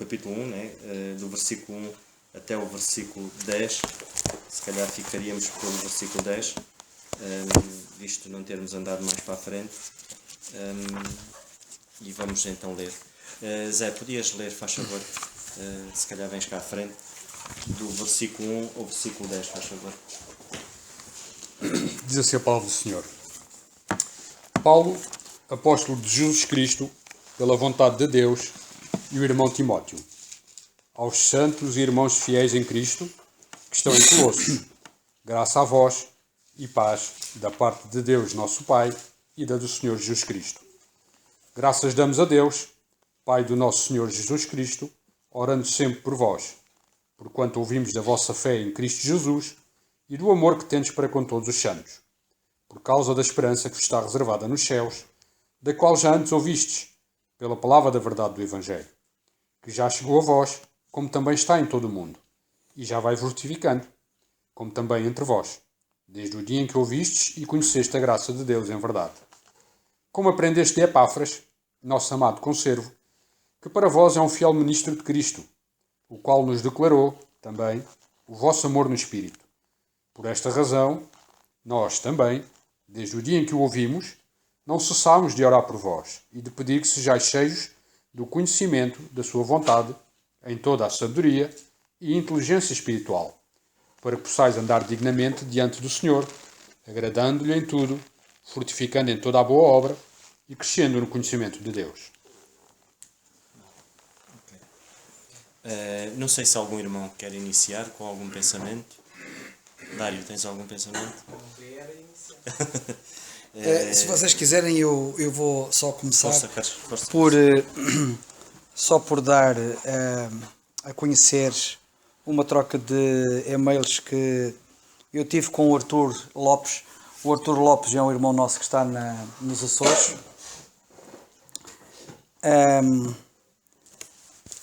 capítulo 1, né? Do versículo 1 até o versículo 10. Se calhar ficaríamos pelo versículo 10, visto não termos andado mais para a frente. E vamos então ler. Zé, podias ler, faz favor? Se calhar vens cá à frente. Do versículo 1 ao versículo 10, faz favor. Diz assim a palavra do Senhor. Paulo, apóstolo de Jesus Cristo, pela vontade de Deus, e o irmão Timóteo, aos santos e irmãos fiéis em Cristo, que estão em Colossos, graça a vós e paz da parte de Deus nosso Pai e da do Senhor Jesus Cristo. Graças damos a Deus, Pai do nosso Senhor Jesus Cristo, orando sempre por vós, porquanto ouvimos da vossa fé em Cristo Jesus e do amor que tendes para com todos os santos, por causa da esperança que vos está reservada nos céus, da qual já antes ouvistes, pela palavra da verdade do Evangelho, que já chegou a vós, como também está em todo o mundo, e já vai frutificando, como também entre vós, desde o dia em que ouvistes e conheceste a graça de Deus em verdade. Como aprendeste de Epáfras, nosso amado conservo, que para vós é um fiel ministro de Cristo, o qual nos declarou, também, o vosso amor no Espírito. Por esta razão, nós também, desde o dia em que o ouvimos, não cessámos de orar por vós e de pedir que sejais cheios do conhecimento da sua vontade, em toda a sabedoria e inteligência espiritual, para que possais andar dignamente diante do Senhor, agradando-lhe em tudo, fortificando em toda a boa obra e crescendo no conhecimento de Deus. Não sei se algum irmão quer iniciar com algum pensamento. Dário, tens algum pensamento? Se vocês quiserem, eu vou só começar Força. só por dar a conhecer uma troca de e-mails que eu tive com o Arthur Lopes. O Arthur Lopes é um irmão nosso que está nos Açores.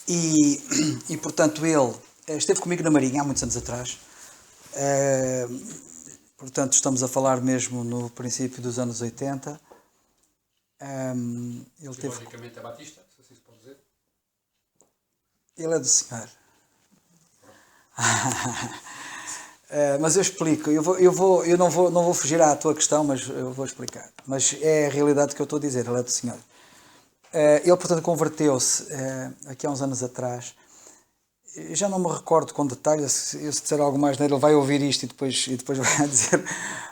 E portanto ele esteve comigo na Marinha há muitos anos atrás. Portanto estamos a falar mesmo no princípio dos anos 80. Ele teve... Teologicamente é batista, se assim se pode dizer. Ele é do Senhor. Mas eu explico. Eu não vou fugir à tua questão, mas eu vou explicar. Mas é a realidade que eu estou a dizer. Ele é do Senhor. Ele, portanto, converteu-se aqui há uns anos atrás. Eu já não me recordo com detalhe. Se disser algo mais nele, ele vai ouvir isto e depois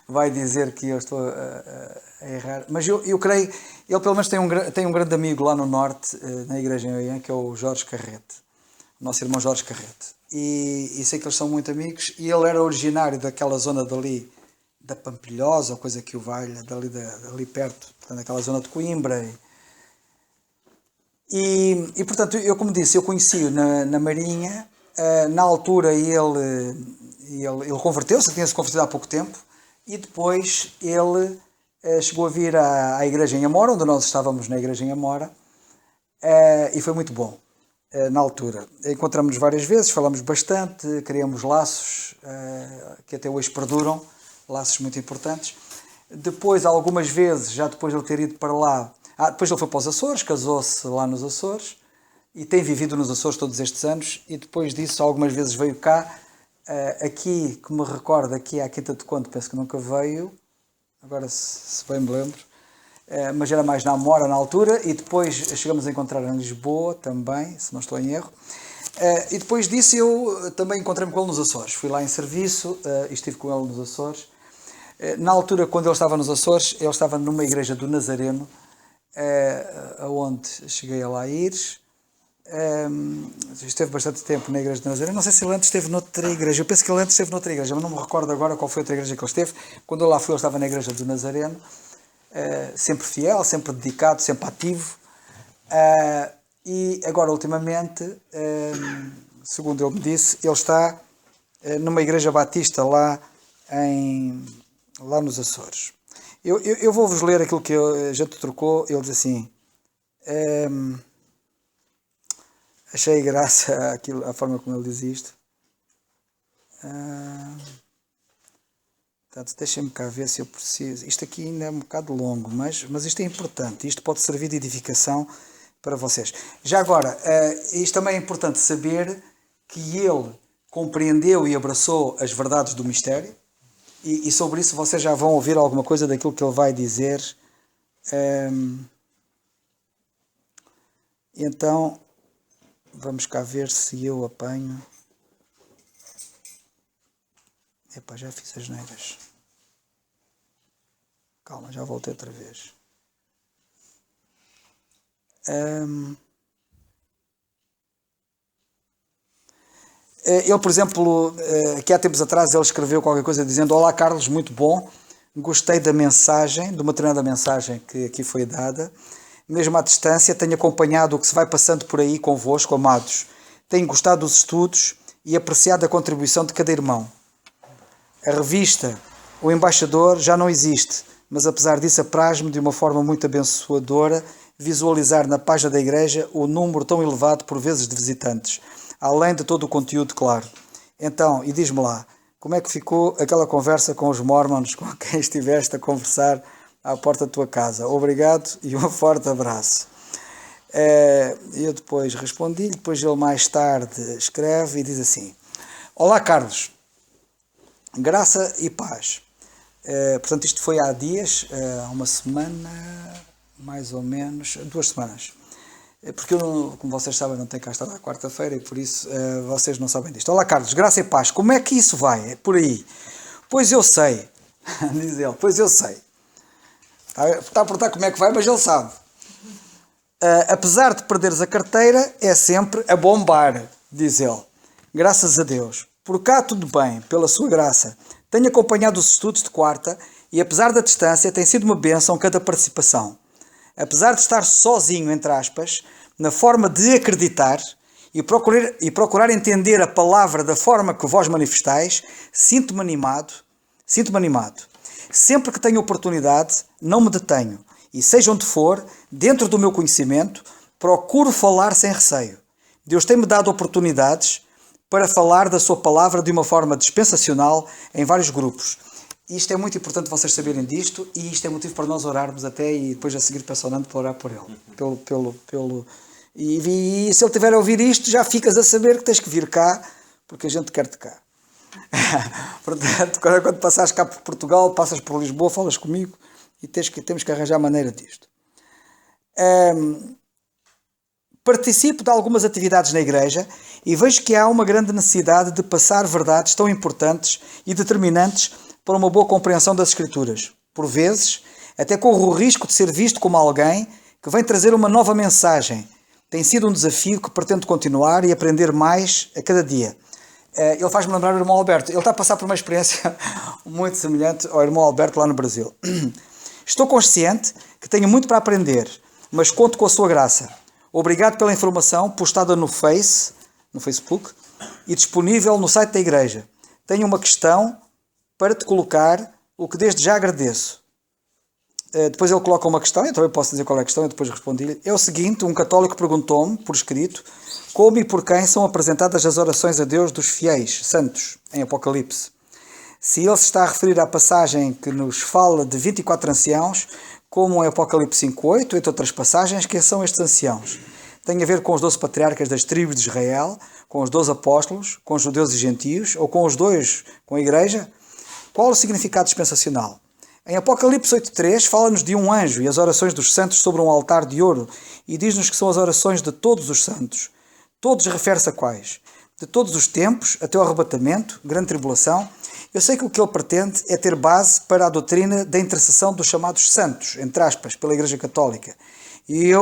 vai dizer que eu estou a errar. Mas eu creio, ele pelo menos tem um grande amigo lá no norte, na igreja em Oiã, que é o Jorge Carrete, o nosso irmão Jorge Carrete. E sei que eles são muito amigos. E ele era originário daquela zona dali, da Pampilhosa, ou coisa que o valha, dali perto, portanto, daquela zona de Coimbra. E portanto, eu, como disse, eu conheci-o na Marinha. Na altura ele converteu-se, tinha-se convertido há pouco tempo, e depois ele chegou a vir à igreja em Amora, onde nós estávamos na igreja em Amora, e foi muito bom na altura. Encontramos-nos várias vezes, falamos bastante, criamos laços que até hoje perduram, laços muito importantes. Depois, algumas vezes, já depois de ele ter ido para lá, depois ele foi para os Açores, casou-se lá nos Açores e tem vivido nos Açores todos estes anos, e depois disso algumas vezes veio cá, aqui, que me recordo, aqui à Quinta de Conde, penso que nunca veio, agora se bem me lembro, mas era mais na Amora na altura, e depois chegamos a encontrar em Lisboa também, se não estou em erro, e depois disso eu também encontrei-me com ele nos Açores, fui lá em serviço e estive com ele nos Açores. Na altura, quando ele estava nos Açores, ele estava numa igreja do Nazareno, aonde cheguei a lá ir. Esteve bastante tempo na igreja de Nazaré. Não sei se ele antes esteve noutra igreja. Eu penso que ele antes esteve noutra igreja, mas não me recordo agora qual foi a outra igreja que ele esteve. Quando eu lá fui, ele estava na igreja do Nazareno, sempre fiel, sempre dedicado, sempre ativo. E agora, ultimamente, segundo ele me disse, ele está numa igreja batista lá nos Açores. Eu vou-vos ler aquilo que a gente trocou. Ele diz assim: achei graça a forma como ele diz isto. Portanto, deixem-me cá ver se eu preciso. Isto aqui ainda é um bocado longo, mas isto é importante. Isto pode servir de edificação para vocês. Já agora, isto também é importante saber que ele compreendeu e abraçou as verdades do mistério, e sobre isso vocês já vão ouvir alguma coisa daquilo que ele vai dizer. Então, vamos cá ver se eu apanho. Epá, já fiz as neiras. Calma, já voltei outra vez. Ele, por exemplo, aqui há tempos atrás, ele escreveu qualquer coisa dizendo: Olá Carlos, muito bom, gostei da mensagem, de uma determinada mensagem que aqui foi dada. Mesmo à distância, tenho acompanhado o que se vai passando por aí convosco, amados. Tenho gostado dos estudos e apreciado a contribuição de cada irmão. A revista O Embaixador já não existe, mas apesar disso apraz-me de uma forma muito abençoadora visualizar na página da igreja o número tão elevado por vezes de visitantes, além de todo o conteúdo, claro. Então, e diz-me lá, como é que ficou aquela conversa com os Mormons com quem estiveste a conversar à porta da tua casa? Obrigado e um forte abraço. Eu depois respondi, depois ele mais tarde escreve e diz assim: Olá Carlos, graça e paz. Portanto, isto foi há dias, há uma semana, mais ou menos, 2 semanas. Porque eu, como vocês sabem, não tenho cá estado à quarta-feira e por isso vocês não sabem disto. Olá Carlos, graça e paz, como é que isso vai? É por aí. Pois eu sei, diz ele, pois eu sei. Está a perguntar como é que vai, mas ele sabe. Apesar de perderes a carteira, é sempre a bombar, diz ele. Graças a Deus. Por cá tudo bem, pela sua graça. Tenho acompanhado os estudos de quarta e, apesar da distância, tem sido uma bênção cada participação. Apesar de estar sozinho, entre aspas, na forma de acreditar e procurar entender a palavra da forma que vós manifestais, sinto-me animado. Sempre que tenho oportunidade, não me detenho e, seja onde for, dentro do meu conhecimento, procuro falar sem receio. Deus tem-me dado oportunidades para falar da sua palavra de uma forma dispensacional em vários grupos. Isto é muito importante vocês saberem disto e isto é motivo para nós orarmos até e depois a seguir peço ao Nando para orar por ele. E se ele tiver a ouvir isto, já ficas a saber que tens que vir cá, porque a gente quer-te cá. Portanto, quando passares cá por Portugal, passas por Lisboa, falas comigo e temos que arranjar maneira disto. Participo de algumas atividades na igreja e vejo que há uma grande necessidade de passar verdades tão importantes e determinantes para uma boa compreensão das Escrituras. Por vezes, até corro o risco de ser visto como alguém que vem trazer uma nova mensagem. Tem sido um desafio que pretendo continuar e aprender mais a cada dia. Ele faz-me lembrar o irmão Alberto. Ele está a passar por uma experiência muito semelhante ao irmão Alberto lá no Brasil. Estou consciente que tenho muito para aprender, mas conto com a sua graça. Obrigado pela informação postada no Facebook e disponível no site da igreja. Tenho uma questão para te colocar, o que desde já agradeço. Depois ele coloca uma questão, eu também posso dizer qual é a questão, eu depois respondi-lhe. É o seguinte: um católico perguntou-me, por escrito, como e por quem são apresentadas as orações a Deus dos fiéis, santos, em Apocalipse. Se ele se está a referir à passagem que nos fala de 24 anciãos, como em Apocalipse 5:8, entre outras passagens, quem são estes anciãos? Tem a ver com os 12 patriarcas das tribos de Israel, com os 12 apóstolos, com os judeus e gentios, ou com os dois, com a igreja? Qual o significado dispensacional? Em Apocalipse 8:3 fala-nos de um anjo e as orações dos santos sobre um altar de ouro e diz-nos que são as orações de todos os santos. Todos refere-se a quais? De todos os tempos, até o arrebatamento, grande tribulação. Eu sei que o que ele pretende é ter base para a doutrina da intercessão dos chamados santos, entre aspas, pela Igreja Católica. E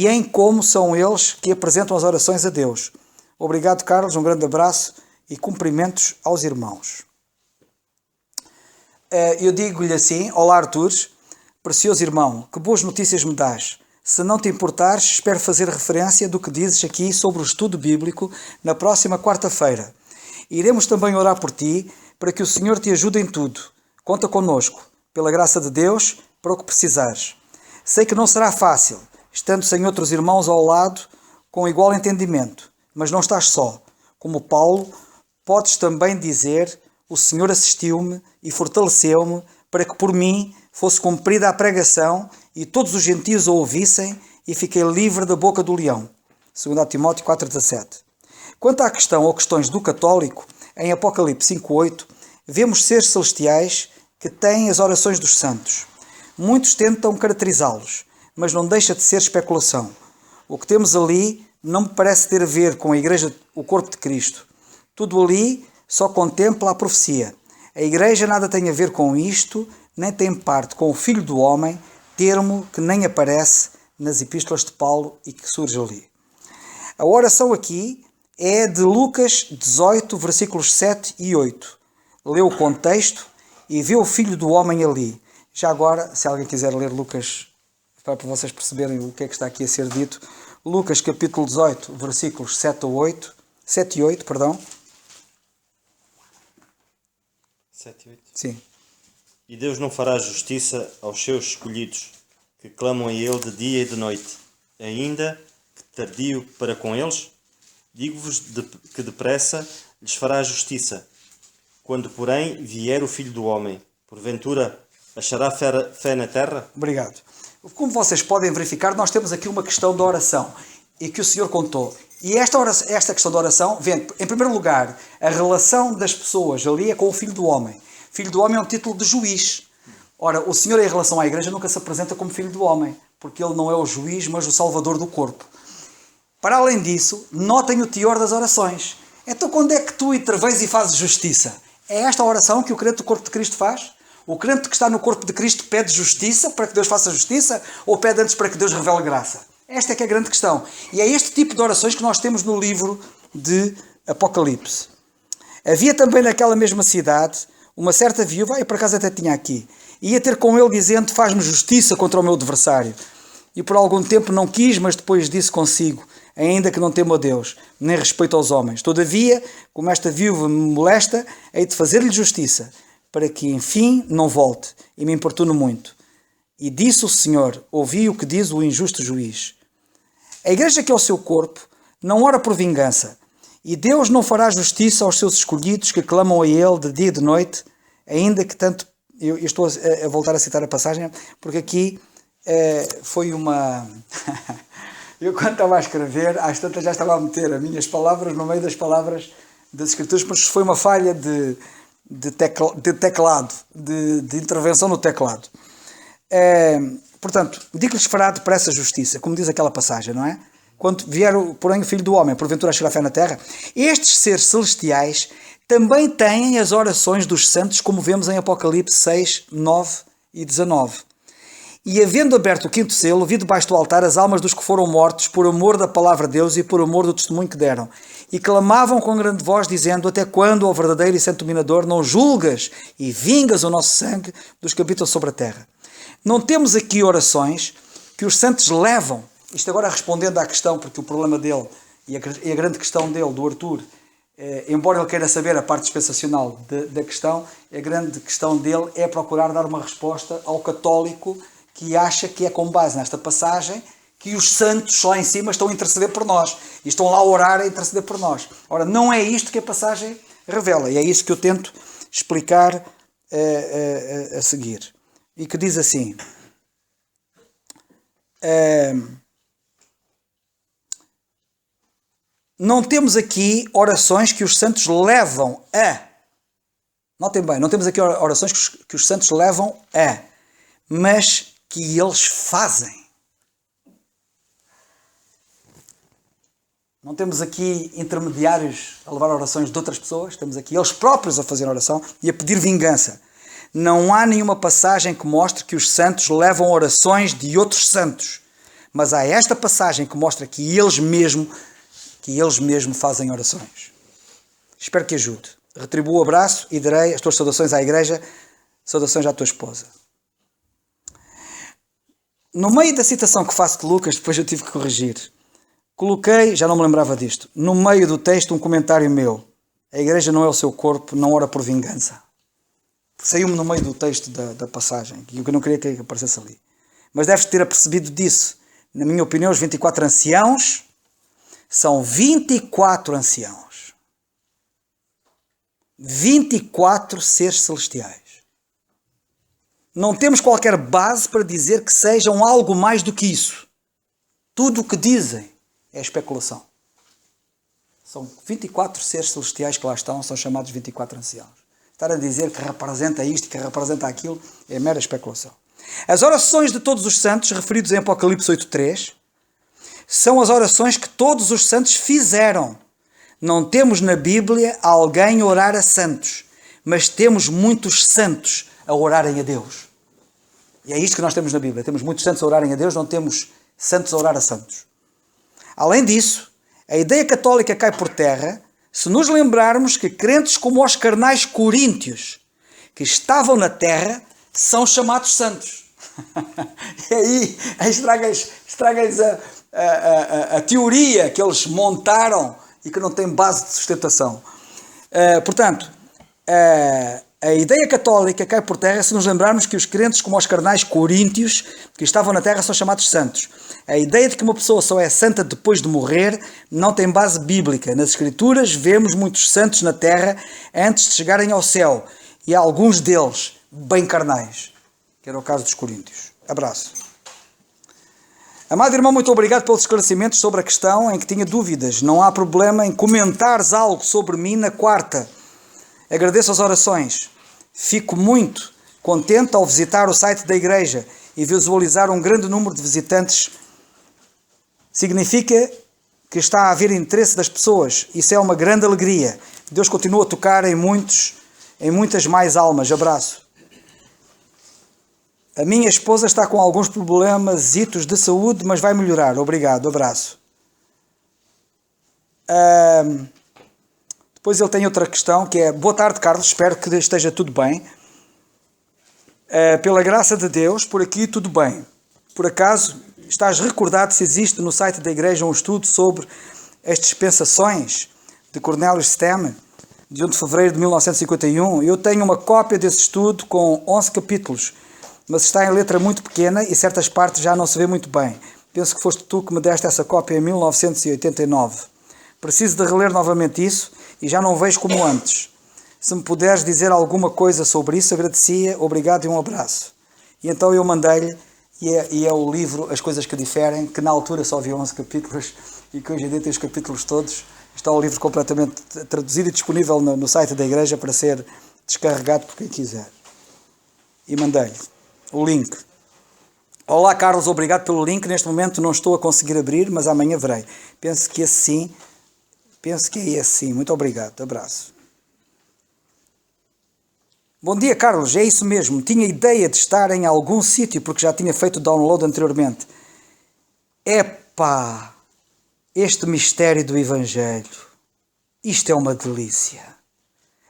em como são eles que apresentam as orações a Deus. Obrigado, Carlos, um grande abraço e cumprimentos aos irmãos. Eu digo-lhe assim: olá Artur, precioso irmão, que boas notícias me dás. Se não te importares, espero fazer referência do que dizes aqui sobre o estudo bíblico na próxima quarta-feira. Iremos também orar por ti, para que o Senhor te ajude em tudo. Conta connosco, pela graça de Deus, para o que precisares. Sei que não será fácil, estando sem outros irmãos ao lado, com igual entendimento, mas não estás só. Como Paulo, podes também dizer: o Senhor assistiu-me e fortaleceu-me para que por mim fosse cumprida a pregação e todos os gentios a ouvissem e fiquei livre da boca do leão. 2 Timóteo 4,17. Quanto à questão ou questões do católico, em Apocalipse 5,8, vemos seres celestiais que têm as orações dos santos. Muitos tentam caracterizá-los, mas não deixa de ser especulação. O que temos ali não me parece ter a ver com a Igreja, o corpo de Cristo. Tudo ali só contempla a profecia. A Igreja nada tem a ver com isto, nem tem parte com o Filho do Homem, termo que nem aparece nas epístolas de Paulo e que surge ali. A oração aqui é de Lucas 18, versículos 7 e 8. Lê o contexto e vê o Filho do Homem ali. Já agora, se alguém quiser ler Lucas, para vocês perceberem o que é que está aqui a ser dito, Lucas capítulo 18, versículos 7 e 8, perdão. 7 e 8. Sim. E Deus não fará justiça aos seus escolhidos, que clamam a Ele de dia e de noite, ainda que tardio para com eles? Digo-vos que depressa lhes fará justiça. Quando, porém, vier o Filho do Homem, porventura achará fé na terra? Obrigado. Como vocês podem verificar, nós temos aqui uma questão da oração e que o Senhor contou. E esta questão da oração vem, em primeiro lugar, a relação das pessoas ali é com o Filho do Homem. Filho do Homem é um título de juiz. Ora, o Senhor em relação à Igreja nunca se apresenta como Filho do Homem, porque Ele não é o juiz, mas o Salvador do corpo. Para além disso, notem o teor das orações. Então quando é que tu intervens e fazes justiça? É esta a oração que o crente do corpo de Cristo faz? O crente que está no corpo de Cristo pede justiça para que Deus faça justiça ou pede antes para que Deus revele graça? Esta é que é a grande questão. E é este tipo de orações que nós temos no livro de Apocalipse. Havia também naquela mesma cidade uma certa viúva, e por acaso até tinha aqui, ia ter com ele dizendo: faz-me justiça contra o meu adversário. E por algum tempo não quis, mas depois disse consigo: ainda que não temo a Deus, nem respeito aos homens. Todavia, como esta viúva me molesta, hei de fazer-lhe justiça, para que, enfim, não volte, e me importune muito. E disse o Senhor: ouvi o que diz o injusto juiz. A igreja que é o seu corpo não ora por vingança, e Deus não fará justiça aos seus escolhidos que clamam a Ele de dia e de noite, ainda que tanto... Eu estou a voltar a citar a passagem, porque aqui foi uma... Eu, quando estava a escrever, às tantas já estava a meter as minhas palavras no meio das palavras das Escrituras, mas foi uma falha de teclado, de intervenção no teclado. Portanto, digo-lhes fará depressa justiça, como diz aquela passagem, não é? Quando vier, porém, o Filho do Homem, porventura achará fé na terra. Estes seres celestiais também têm as orações dos santos, como vemos em Apocalipse 6, 9 e 19. E havendo aberto o quinto selo, vi debaixo do altar as almas dos que foram mortos por amor da palavra de Deus e por amor do testemunho que deram. E clamavam com grande voz, dizendo: até quando, ó verdadeiro e santo dominador, não julgas e vingas o nosso sangue dos que habitam sobre a terra? Não temos aqui orações que os santos levam. Isto agora respondendo à questão, porque o problema dele e a grande questão dele, do Arthur, embora ele queira saber a parte dispensacional da questão, a grande questão dele é procurar dar uma resposta ao católico que acha que é com base nesta passagem que os santos lá em cima estão a interceder por nós e estão lá a orar a interceder por nós. Ora, não é isto que a passagem revela, e é isso que eu tento explicar a seguir. E que diz assim: não temos aqui orações que os santos levam a. Notem bem, não temos aqui orações que os santos levam a, mas que eles fazem. Não temos aqui intermediários a levar orações de outras pessoas, temos aqui eles próprios a fazer oração e a pedir vingança. Não há nenhuma passagem que mostre que os santos levam orações de outros santos, mas há esta passagem que mostra que eles mesmos fazem orações. Espero que ajude. Retribuo o abraço e darei as tuas saudações à igreja, saudações à tua esposa. No meio da citação que faço de Lucas, depois eu tive que corrigir. Coloquei, já não me lembrava disto, no meio do texto um comentário meu: a igreja não é o seu corpo, não ora por vingança. Saiu-me no meio do texto da passagem, que eu não queria que aparecesse ali. Mas deves ter apercebido disso. Na minha opinião, os 24 anciãos são 24 anciãos. 24 seres celestiais. Não temos qualquer base para dizer que sejam algo mais do que isso. Tudo o que dizem é especulação. São 24 seres celestiais que lá estão, são chamados 24 anciãos. Estar a dizer que representa isto, que representa aquilo, é mera especulação. As orações de todos os santos, referidos em Apocalipse 8.3, são as orações que todos os santos fizeram. Não temos na Bíblia alguém orar a santos, mas temos muitos santos a orarem a Deus. E é isto que nós temos na Bíblia. Temos muitos santos a orarem a Deus, não temos santos a orar a santos. Além disso, a ideia católica cai por terra se nos lembrarmos que crentes como os carnais coríntios, que estavam na terra, são chamados santos. E aí estragas a teoria que eles montaram e que não tem base de sustentação. Portanto, a ideia católica cai por terra se nos lembrarmos que os crentes como os carnais coríntios que estavam na terra são chamados santos. A ideia de que uma pessoa só é santa depois de morrer não tem base bíblica. Nas Escrituras vemos muitos santos na terra antes de chegarem ao céu. E há alguns deles bem carnais, que era o caso dos coríntios. Abraço. Amado irmão, muito obrigado pelos esclarecimentos sobre a questão em que tinha dúvidas. Não há problema em comentares algo sobre mim na quarta. Agradeço as orações. Fico muito contente ao visitar o site da igreja e visualizar um grande número de visitantes. Significa que está a haver interesse das pessoas. Isso é uma grande alegria. Deus continua a tocar em muitas mais almas. Abraço. A minha esposa está com alguns problemas de saúde, mas vai melhorar. Obrigado. Abraço. Depois ele tem outra questão que é: boa tarde, Carlos. Espero que esteja tudo bem. Pela graça de Deus, por aqui tudo bem. Por acaso, estás recordado se existe no site da igreja um estudo sobre as dispensações de Cornelius Stem, de 1 de fevereiro de 1951? Eu tenho uma cópia desse estudo com 11 capítulos, mas está em letra muito pequena e certas partes já não se vê muito bem. Penso que foste tu que me deste essa cópia em 1989. Preciso de reler novamente isso e já não vejo como antes. Se me puderes dizer alguma coisa sobre isso, agradecia. Obrigado e um abraço. E então eu mandei-lhe, e é o livro As Coisas que Diferem, que na altura só havia 11 capítulos e que hoje em dia tem os capítulos todos. Está o livro completamente traduzido e disponível no site da igreja para ser descarregado por quem quiser. E mandei-lhe o link. Olá, Carlos, obrigado pelo link. Neste momento não estou a conseguir abrir, mas amanhã verei. Penso que é esse sim. Muito obrigado. Abraço. Bom dia, Carlos. É isso mesmo. Tinha ideia de estar em algum sítio porque já tinha feito o download anteriormente. Epá! Este mistério do Evangelho. Isto é uma delícia.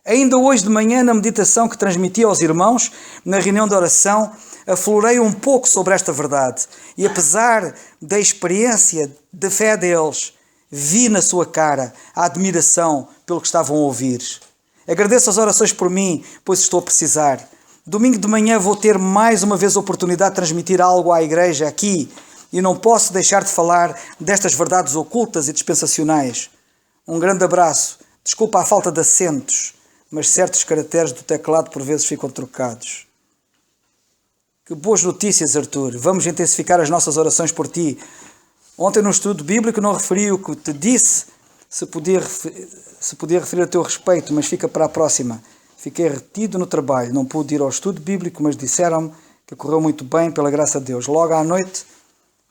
Ainda hoje de manhã, na meditação que transmiti aos irmãos, na reunião de oração, aflorei um pouco sobre esta verdade. E apesar da experiência de fé deles, vi na sua cara a admiração pelo que estavam a ouvir. Agradeço as orações por mim, pois estou a precisar. Domingo de manhã vou ter mais uma vez a oportunidade de transmitir algo à igreja aqui e não posso deixar de falar destas verdades ocultas e dispensacionais. Um grande abraço. Desculpa a falta de acentos, mas certos caracteres do teclado por vezes ficam trocados. Que boas notícias, Arthur. Vamos intensificar as nossas orações por ti. Ontem no estudo bíblico não referi o que te disse, se podia referir a teu respeito, mas fica para a próxima. Fiquei retido no trabalho, não pude ir ao estudo bíblico, mas disseram-me que correu muito bem, pela graça de Deus. Logo à noite,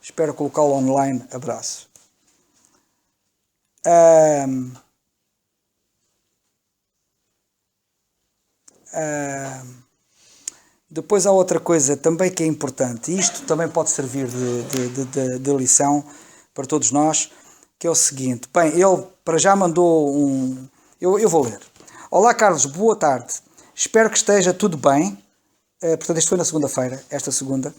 espero colocá-lo online. Abraço. Depois há outra coisa também que é importante. Isto também pode servir de lição para todos nós, que é o seguinte. Bem, ele para já mandou um... Eu vou ler. Olá, Carlos, boa tarde. Espero que esteja tudo bem. Portanto, isto foi na segunda-feira, esta segunda.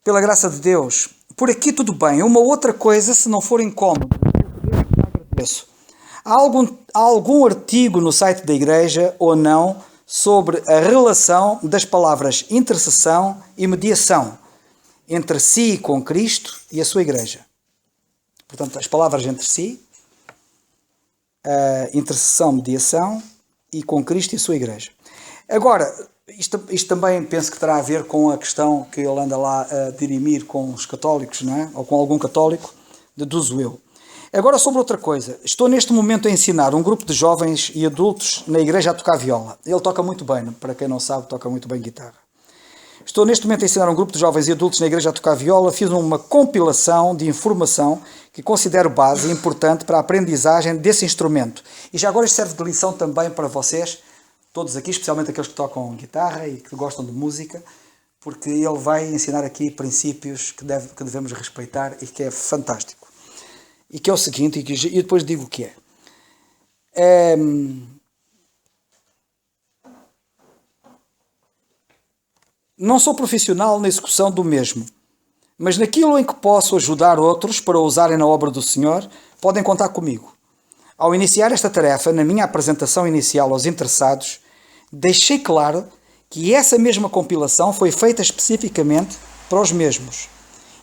Pela graça de Deus. Por aqui tudo bem. Uma outra coisa, se não for incómodo, agradeço. Há algum artigo no site da igreja ou não sobre a relação das palavras intercessão e mediação entre si com Cristo e a sua igreja? Portanto, as palavras entre si, intercessão, mediação e com Cristo e a sua igreja. Agora, Isto também penso que terá a ver com a questão que ele anda lá a dirimir com os católicos, não é? Ou com algum católico, deduzo eu. Agora sobre outra coisa. Estou neste momento a ensinar um grupo de jovens e adultos na igreja a tocar viola. Ele toca muito bem, para quem não sabe, toca muito bem guitarra. Estou neste momento a ensinar um grupo de jovens e adultos na igreja a tocar viola. Fiz uma compilação de informação que considero base e importante para a aprendizagem desse instrumento. E já agora isto serve de lição também para vocês, todos aqui, especialmente aqueles que tocam guitarra e que gostam de música, porque ele vai ensinar aqui princípios que devemos respeitar e que é fantástico. E que é o seguinte, e depois digo o que é. Não sou profissional na execução do mesmo, mas naquilo em que posso ajudar outros para o usarem na obra do Senhor, podem contar comigo. Ao iniciar esta tarefa, na minha apresentação inicial aos interessados, deixei claro que essa mesma compilação foi feita especificamente para os mesmos.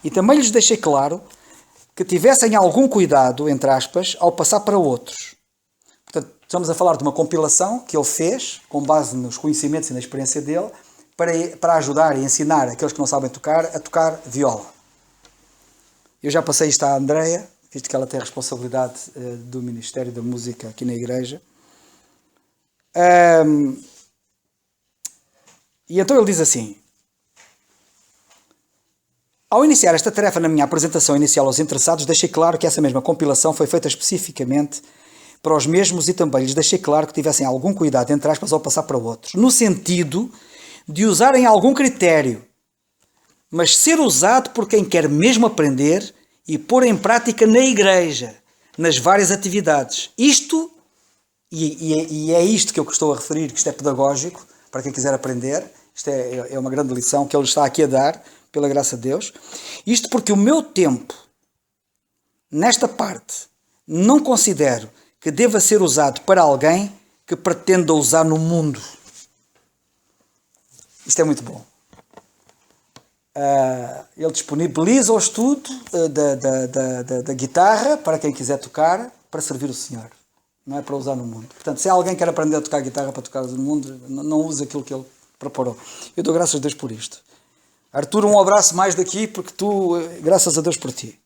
E também lhes deixei claro que tivessem algum cuidado, entre aspas, ao passar para outros. Portanto, estamos a falar de uma compilação que ele fez, com base nos conhecimentos e na experiência dele, para ajudar e ensinar aqueles que não sabem tocar, a tocar viola. Eu já passei isto à Andreia, visto que ela tem a responsabilidade do Ministério da Música aqui na igreja. E então ele diz assim: ao iniciar esta tarefa na minha apresentação inicial aos interessados, deixei claro que essa mesma compilação foi feita especificamente para os mesmos e também lhes deixei claro que tivessem algum cuidado, entre aspas, ao passar para outros, no sentido de usarem algum critério, mas ser usado por quem quer mesmo aprender e pôr em prática na igreja, nas várias atividades. Isto, e é isto que eu estou a referir, que isto é pedagógico, para quem quiser aprender, isto é uma grande lição que ele está aqui a dar, pela graça de Deus. Isto porque o meu tempo, nesta parte, não considero que deva ser usado para alguém que pretenda usar no mundo. Isto é muito bom. Ele disponibiliza o estudo da guitarra para quem quiser tocar, para servir o Senhor. Não é para usar no mundo. Portanto, se alguém quer aprender a tocar guitarra para tocar no mundo, não use aquilo que ele preparou. Eu dou graças a Deus por isto. Artur, um abraço mais daqui, porque tu, graças a Deus por ti.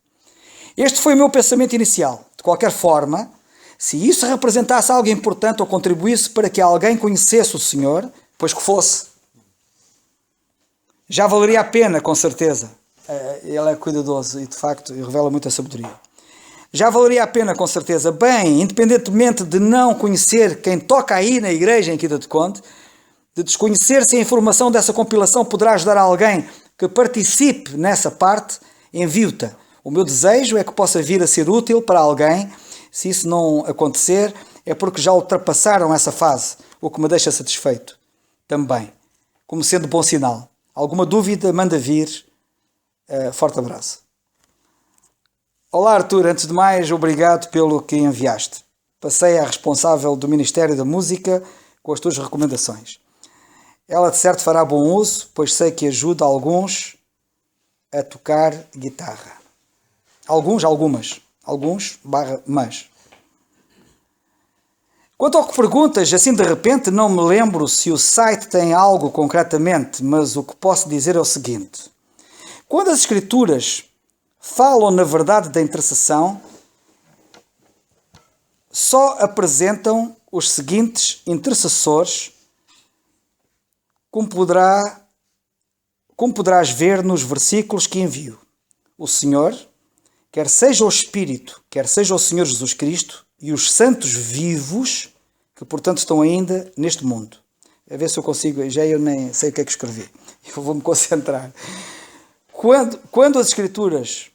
Este foi o meu pensamento inicial. De qualquer forma, se isso representasse algo importante ou contribuísse para que alguém conhecesse o Senhor, pois que fosse, já valeria a pena, com certeza. Ele é cuidadoso e, de facto, revela muita sabedoria. Já valeria a pena, com certeza. Bem, independentemente de não conhecer quem toca aí na igreja em Quinta de Conde, de desconhecer se a informação dessa compilação poderá ajudar alguém que participe nessa parte, envio-te. O meu desejo é que possa vir a ser útil para alguém. Se isso não acontecer, é porque já ultrapassaram essa fase, o que me deixa satisfeito. Também, como sendo bom sinal. Alguma dúvida, manda vir. Forte abraço. Olá, Artur. Antes de mais, obrigado pelo que enviaste. Passei à responsável do Ministério da Música com as tuas recomendações. Ela de certo fará bom uso, pois sei que ajuda alguns a tocar guitarra. Alguns, mas. Quanto ao que perguntas, assim de repente não me lembro se o site tem algo concretamente, mas o que posso dizer é o seguinte. Quando as Escrituras falam na verdade da intercessão, só apresentam os seguintes intercessores, como poderás ver nos versículos que envio. O Senhor, quer seja o Espírito, quer seja o Senhor Jesus Cristo, e os santos vivos, que portanto estão ainda neste mundo. A ver se eu consigo, já eu nem sei o que é que escrevi. Eu vou-me concentrar. Quando as Escrituras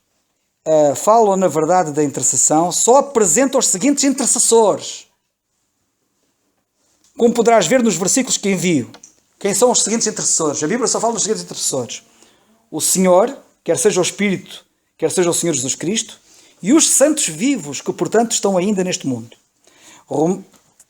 falam na verdade da intercessão, só apresentam os seguintes intercessores. Como poderás ver nos versículos que envio. Quem são os seguintes intercessores? A Bíblia só fala dos seguintes intercessores. O Senhor, quer seja o Espírito, quer seja o Senhor Jesus Cristo, e os santos vivos, que portanto estão ainda neste mundo.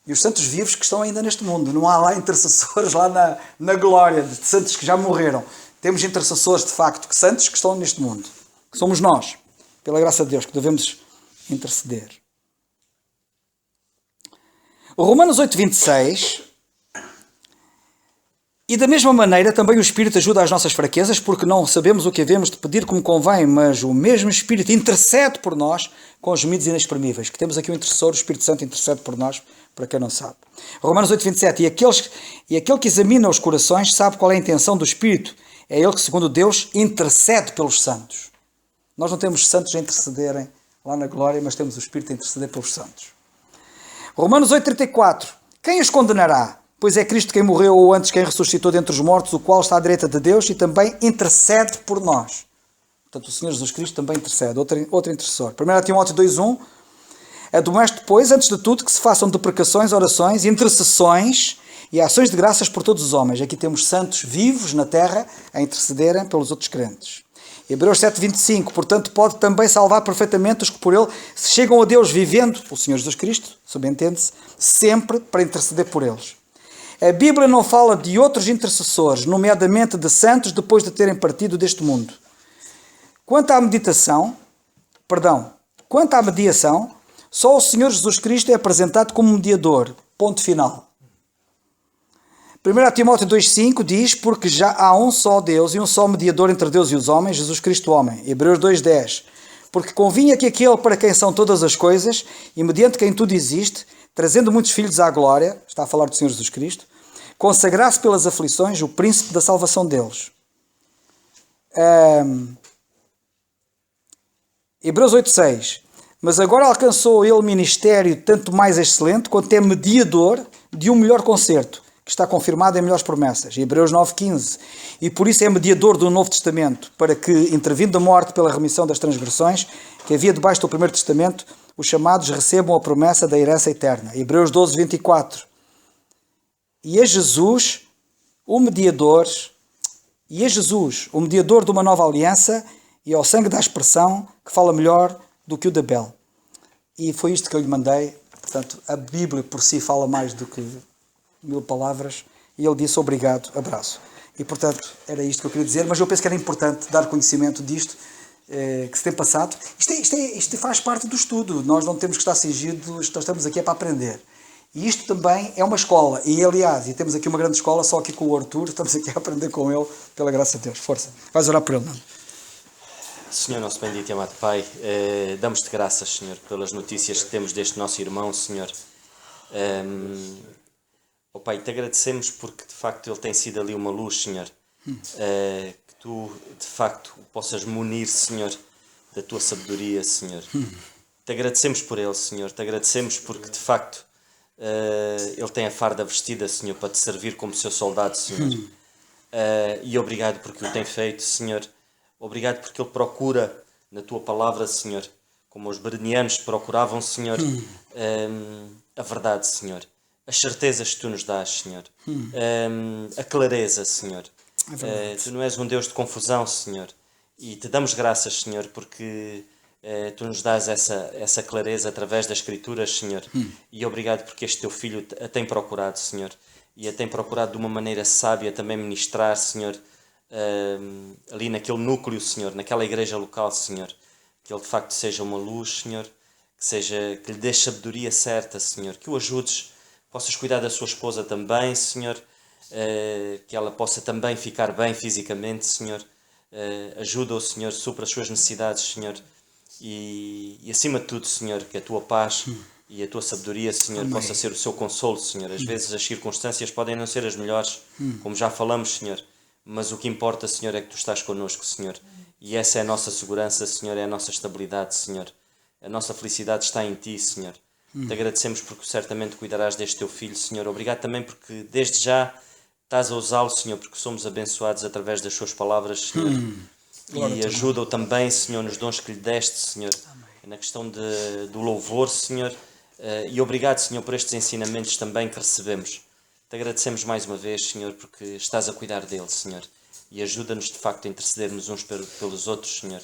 E os santos vivos que estão ainda neste mundo. Não há lá intercessores lá na glória, de santos que já morreram. Temos intercessores, de facto, que santos que estão neste mundo. Que somos nós, pela graça de Deus, que devemos interceder. Romanos 8:26 E da mesma maneira também o Espírito ajuda às nossas fraquezas, porque não sabemos o que havemos de pedir como convém, mas o mesmo Espírito intercede por nós com gemidos inexprimíveis. Que temos aqui um intercessor, o Espírito Santo intercede por nós, para quem não sabe. Romanos 8:27, e aquele que examina os corações sabe qual é a intenção do Espírito. É ele que, segundo Deus, intercede pelos santos. Nós não temos santos a intercederem lá na glória, mas temos o Espírito a interceder pelos santos. Romanos 8:34, quem os condenará? Pois é Cristo quem morreu, ou antes quem ressuscitou dentre os mortos, o qual está à direita de Deus e também intercede por nós. Portanto, o Senhor Jesus Cristo também intercede, outro intercessor. 1 Timóteo 2:1, admoeste, pois, antes de tudo, que se façam deprecações, orações, intercessões e ações de graças por todos os homens. Aqui temos santos vivos na terra a intercederem pelos outros crentes. Hebreus 7:25, portanto, pode também salvar perfeitamente os que por ele se chegam a Deus vivendo, o Senhor Jesus Cristo, subentende-se, sempre para interceder por eles. A Bíblia não fala de outros intercessores, nomeadamente de santos, depois de terem partido deste mundo. Quanto à mediação, só o Senhor Jesus Cristo é apresentado como mediador. Ponto final. 1 Timóteo 2:5 diz, porque já há um só Deus e um só mediador entre Deus e os homens, Jesus Cristo homem. Hebreus 2:10, porque convinha que aquele para quem são todas as coisas, e mediante quem tudo existe, trazendo muitos filhos à glória, está a falar do Senhor Jesus Cristo, consagrasse pelas aflições o príncipe da salvação deles. Hebreus 8:6, mas agora alcançou ele ministério tanto mais excelente, quanto é mediador de um melhor concerto, que está confirmado em melhores promessas. Hebreus 9:15, e por isso é mediador do Novo Testamento, para que, intervindo a morte pela remissão das transgressões que havia debaixo do Primeiro Testamento, os chamados recebam a promessa da herança eterna. Hebreus 12:24, e é Jesus o mediador de uma nova aliança, e ao sangue da expressão que fala melhor do que o de Abel. E foi isto que eu lhe mandei. Portanto, a Bíblia por si fala mais do que 1000 palavras, e ele disse obrigado, abraço. E portanto, era isto que eu queria dizer, mas eu penso que era importante dar conhecimento disto que se tem passado. Isto faz parte do estudo, nós não temos que estar cingidos, nós estamos aqui para aprender. E isto também é uma escola, e aliás, e temos aqui uma grande escola, só aqui com o Arthur, estamos aqui a aprender com ele, pela graça de Deus. Força, vais orar por ele, não? Senhor nosso bendito e amado Pai, damos-te graças, Senhor, pelas notícias que temos deste nosso irmão, Senhor. Oh Pai, te agradecemos porque de facto ele tem sido ali uma luz, Senhor. Que tu de facto o possas munir, Senhor, da tua sabedoria, Senhor. Te agradecemos por ele, Senhor. Te agradecemos porque de facto ele tem a farda vestida, Senhor, para te servir como seu soldado, Senhor. E obrigado porque o tem feito, Senhor. Obrigado porque ele procura na tua palavra, Senhor, como os berenianos procuravam, Senhor, a verdade, Senhor. As certezas que tu nos dás, Senhor. A clareza, Senhor. Tu não és um Deus de confusão, Senhor. E te damos graças, Senhor, porque tu nos dás essa clareza através das Escrituras, Senhor. E obrigado porque este teu filho a tem procurado, Senhor. E a tem procurado de uma maneira sábia também ministrar, Senhor, ali naquele núcleo, Senhor, naquela igreja local, Senhor. Que ele de facto seja uma luz, Senhor. Que lhe dê sabedoria certa, Senhor. Que o ajudes. Possas cuidar da sua esposa também, Senhor. Que ela possa também ficar bem fisicamente, Senhor. Ajuda-o, Senhor. Supra as suas necessidades, Senhor. E acima de tudo, Senhor, que a tua paz e a tua sabedoria, Senhor, possa ser o seu consolo, Senhor. Às vezes as circunstâncias podem não ser as melhores, como já falamos, Senhor. Mas o que importa, Senhor, é que tu estás connosco, Senhor. E essa é a nossa segurança, Senhor, é a nossa estabilidade, Senhor. A nossa felicidade está em ti, Senhor. Te agradecemos porque certamente cuidarás deste teu filho, Senhor. Obrigado também porque desde já estás a usá-lo, Senhor, porque somos abençoados através das suas palavras, Senhor. E ajuda-o também, Senhor, nos dons que lhe deste, Senhor. Na questão do louvor, Senhor. E obrigado, Senhor, por estes ensinamentos também que recebemos. Te agradecemos mais uma vez, Senhor, porque estás a cuidar dele, Senhor. E ajuda-nos, de facto, a intercedermos uns pelos outros, Senhor.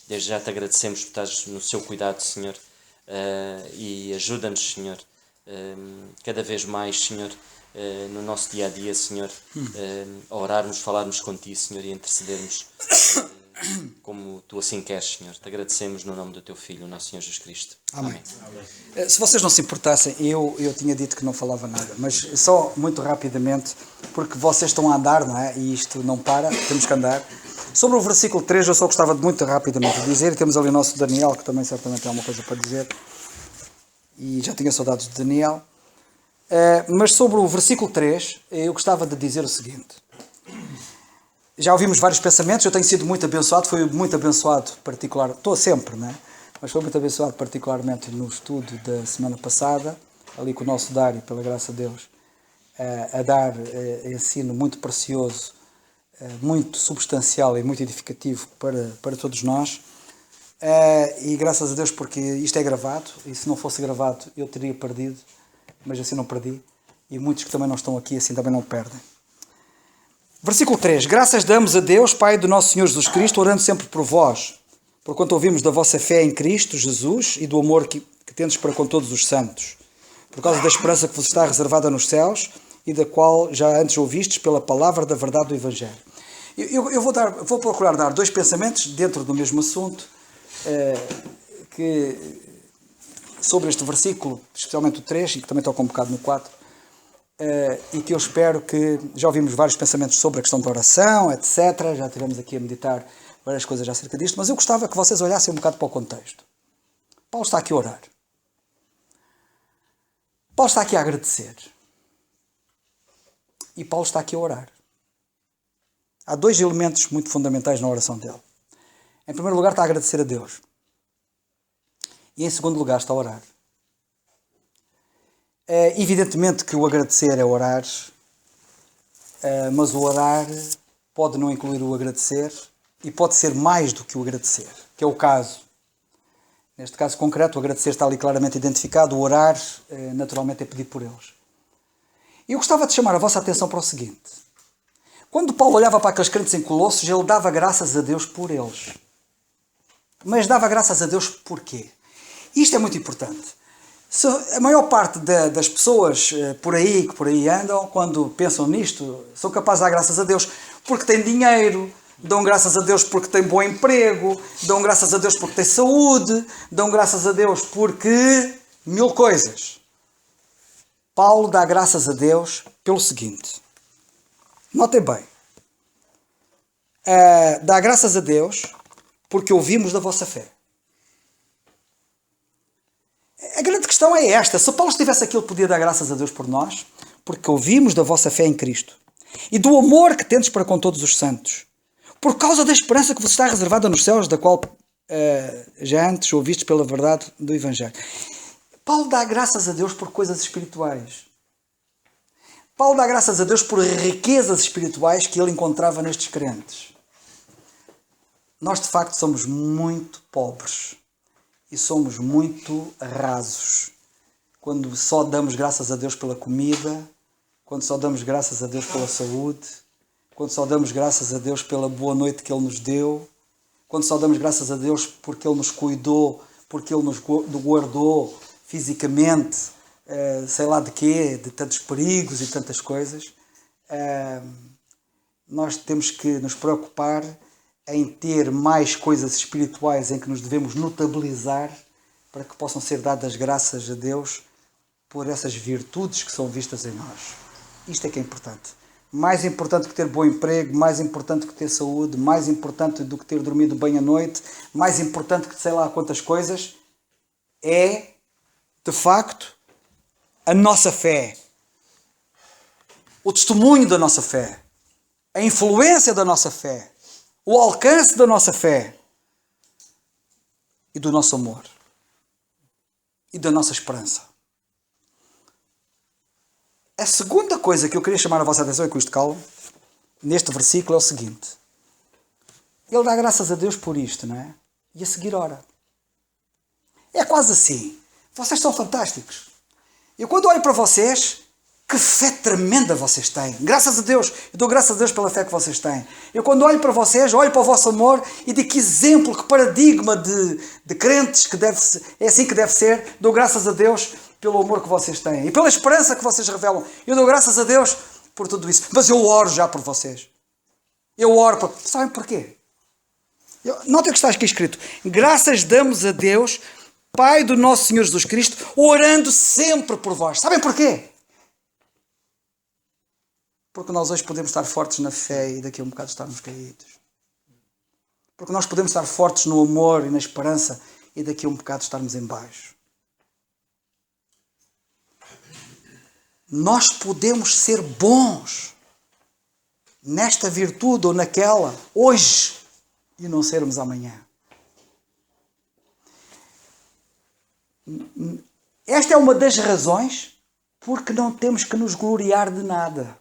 Desde já te agradecemos por estás no seu cuidado, Senhor. E ajuda-nos, Senhor, cada vez mais, Senhor, no nosso dia-a-dia, Senhor, a orarmos, falarmos contigo, Senhor, e a intercedermos como tu assim queres, Senhor. Te agradecemos no nome do teu Filho, o nosso Senhor Jesus Cristo. Amém. Se vocês não se importassem, eu tinha dito que não falava nada, mas só muito rapidamente, porque vocês estão a andar, não é? E isto não para, temos que andar. Sobre o versículo 3, eu só gostava de muito rapidamente dizer, temos ali o nosso Daniel, que também certamente tem alguma coisa para dizer, e já tinha saudades de Daniel. Mas sobre o versículo 3, eu gostava de dizer o seguinte. Já ouvimos vários pensamentos, eu tenho sido muito abençoado, fui muito abençoado estou sempre, não é? Mas fui muito abençoado particularmente no estudo da semana passada, ali com o nosso Dário, pela graça de Deus, a dar ensino muito precioso, muito substancial e muito edificativo para todos nós. E graças a Deus, porque isto é gravado, e se não fosse gravado eu teria perdido, mas assim não perdi, e muitos que também não estão aqui assim também não perdem. Versículo 3. Graças damos a Deus, Pai do nosso Senhor Jesus Cristo, orando sempre por vós, porquanto ouvimos da vossa fé em Cristo Jesus e do amor que tendes para com todos os santos, por causa da esperança que vos está reservada nos céus e da qual já antes ouvistes pela palavra da verdade do Evangelho. Eu vou procurar dar dois pensamentos dentro do mesmo assunto, sobre este versículo, especialmente o 3, e que também toca um bocado no 4, e que eu espero que... Já ouvimos vários pensamentos sobre a questão da oração, etc. Já estivemos aqui a meditar várias coisas acerca disto, mas eu gostava que vocês olhassem um bocado para o contexto. Paulo está aqui a orar. Paulo está aqui a agradecer. E Paulo está aqui a orar. Há dois elementos muito fundamentais na oração dele. Em primeiro lugar está a agradecer a Deus. E em segundo lugar está a orar. Evidentemente que o agradecer é orar, mas o orar pode não incluir o agradecer e pode ser mais do que o agradecer, que é o caso. Neste caso concreto, o agradecer está ali claramente identificado, o orar naturalmente é pedir por eles. E eu gostava de chamar a vossa atenção para o seguinte. Quando Paulo olhava para aqueles crentes em Colossos, ele dava graças a Deus por eles. Mas dava graças a Deus porquê? Isto é muito importante. A maior parte das pessoas que por aí andam, quando pensam nisto, são capazes de dar graças a Deus porque têm dinheiro, dão graças a Deus porque têm bom emprego, dão graças a Deus porque têm saúde, dão graças a Deus porque... mil coisas. Paulo dá graças a Deus pelo seguinte. Notem bem. Dá graças a Deus porque ouvimos da vossa fé. A grande questão é esta. Se Paulo estivesse aqui, ele podia dar graças a Deus por nós, porque ouvimos da vossa fé em Cristo e do amor que tendes para com todos os santos, por causa da esperança que vos está reservada nos céus, da qual já antes ouvistes pela verdade do Evangelho. Paulo dá graças a Deus por coisas espirituais. Paulo dá graças a Deus por riquezas espirituais que ele encontrava nestes crentes. Nós, de facto, somos muito pobres. E somos muito rasos quando só damos graças a Deus pela comida, quando só damos graças a Deus pela saúde, quando só damos graças a Deus pela boa noite que Ele nos deu, quando só damos graças a Deus porque Ele nos cuidou, porque Ele nos guardou fisicamente, sei lá de quê, de tantos perigos e tantas coisas. Nós temos que nos preocupar em ter mais coisas espirituais em que nos devemos notabilizar para que possam ser dadas graças a Deus por essas virtudes que são vistas em nós. Isto é que é importante. Mais importante que ter bom emprego, mais importante que ter saúde, mais importante do que ter dormido bem à noite, mais importante que sei lá quantas coisas, é, de facto, a nossa fé. O testemunho da nossa fé. A influência da nossa fé. O alcance da nossa fé e do nosso amor e da nossa esperança. A segunda coisa que eu queria chamar a vossa atenção, e com isto calmo, neste versículo é o seguinte. Ele dá graças a Deus por isto, não é? E a seguir ora. É quase assim. Vocês são fantásticos. Eu quando olho para vocês... Que fé tremenda vocês têm. Graças a Deus. Eu dou graças a Deus pela fé que vocês têm. Eu quando olho para vocês, olho para o vosso amor e digo que exemplo, que paradigma de crentes que é assim que deve ser. Dou graças a Deus pelo amor que vocês têm. E pela esperança que vocês revelam. Eu dou graças a Deus por tudo isso. Mas eu oro já por vocês. Eu oro por... Sabem porquê? Nota o que está aqui escrito. Graças damos a Deus, Pai do nosso Senhor Jesus Cristo, orando sempre por vós. Sabem porquê? Porque nós hoje podemos estar fortes na fé e daqui a um bocado estarmos caídos. Porque nós podemos estar fortes no amor e na esperança e daqui a um bocado estarmos em baixo. Nós podemos ser bons nesta virtude ou naquela, hoje, e não sermos amanhã. Esta é uma das razões porque não temos que nos gloriar de nada.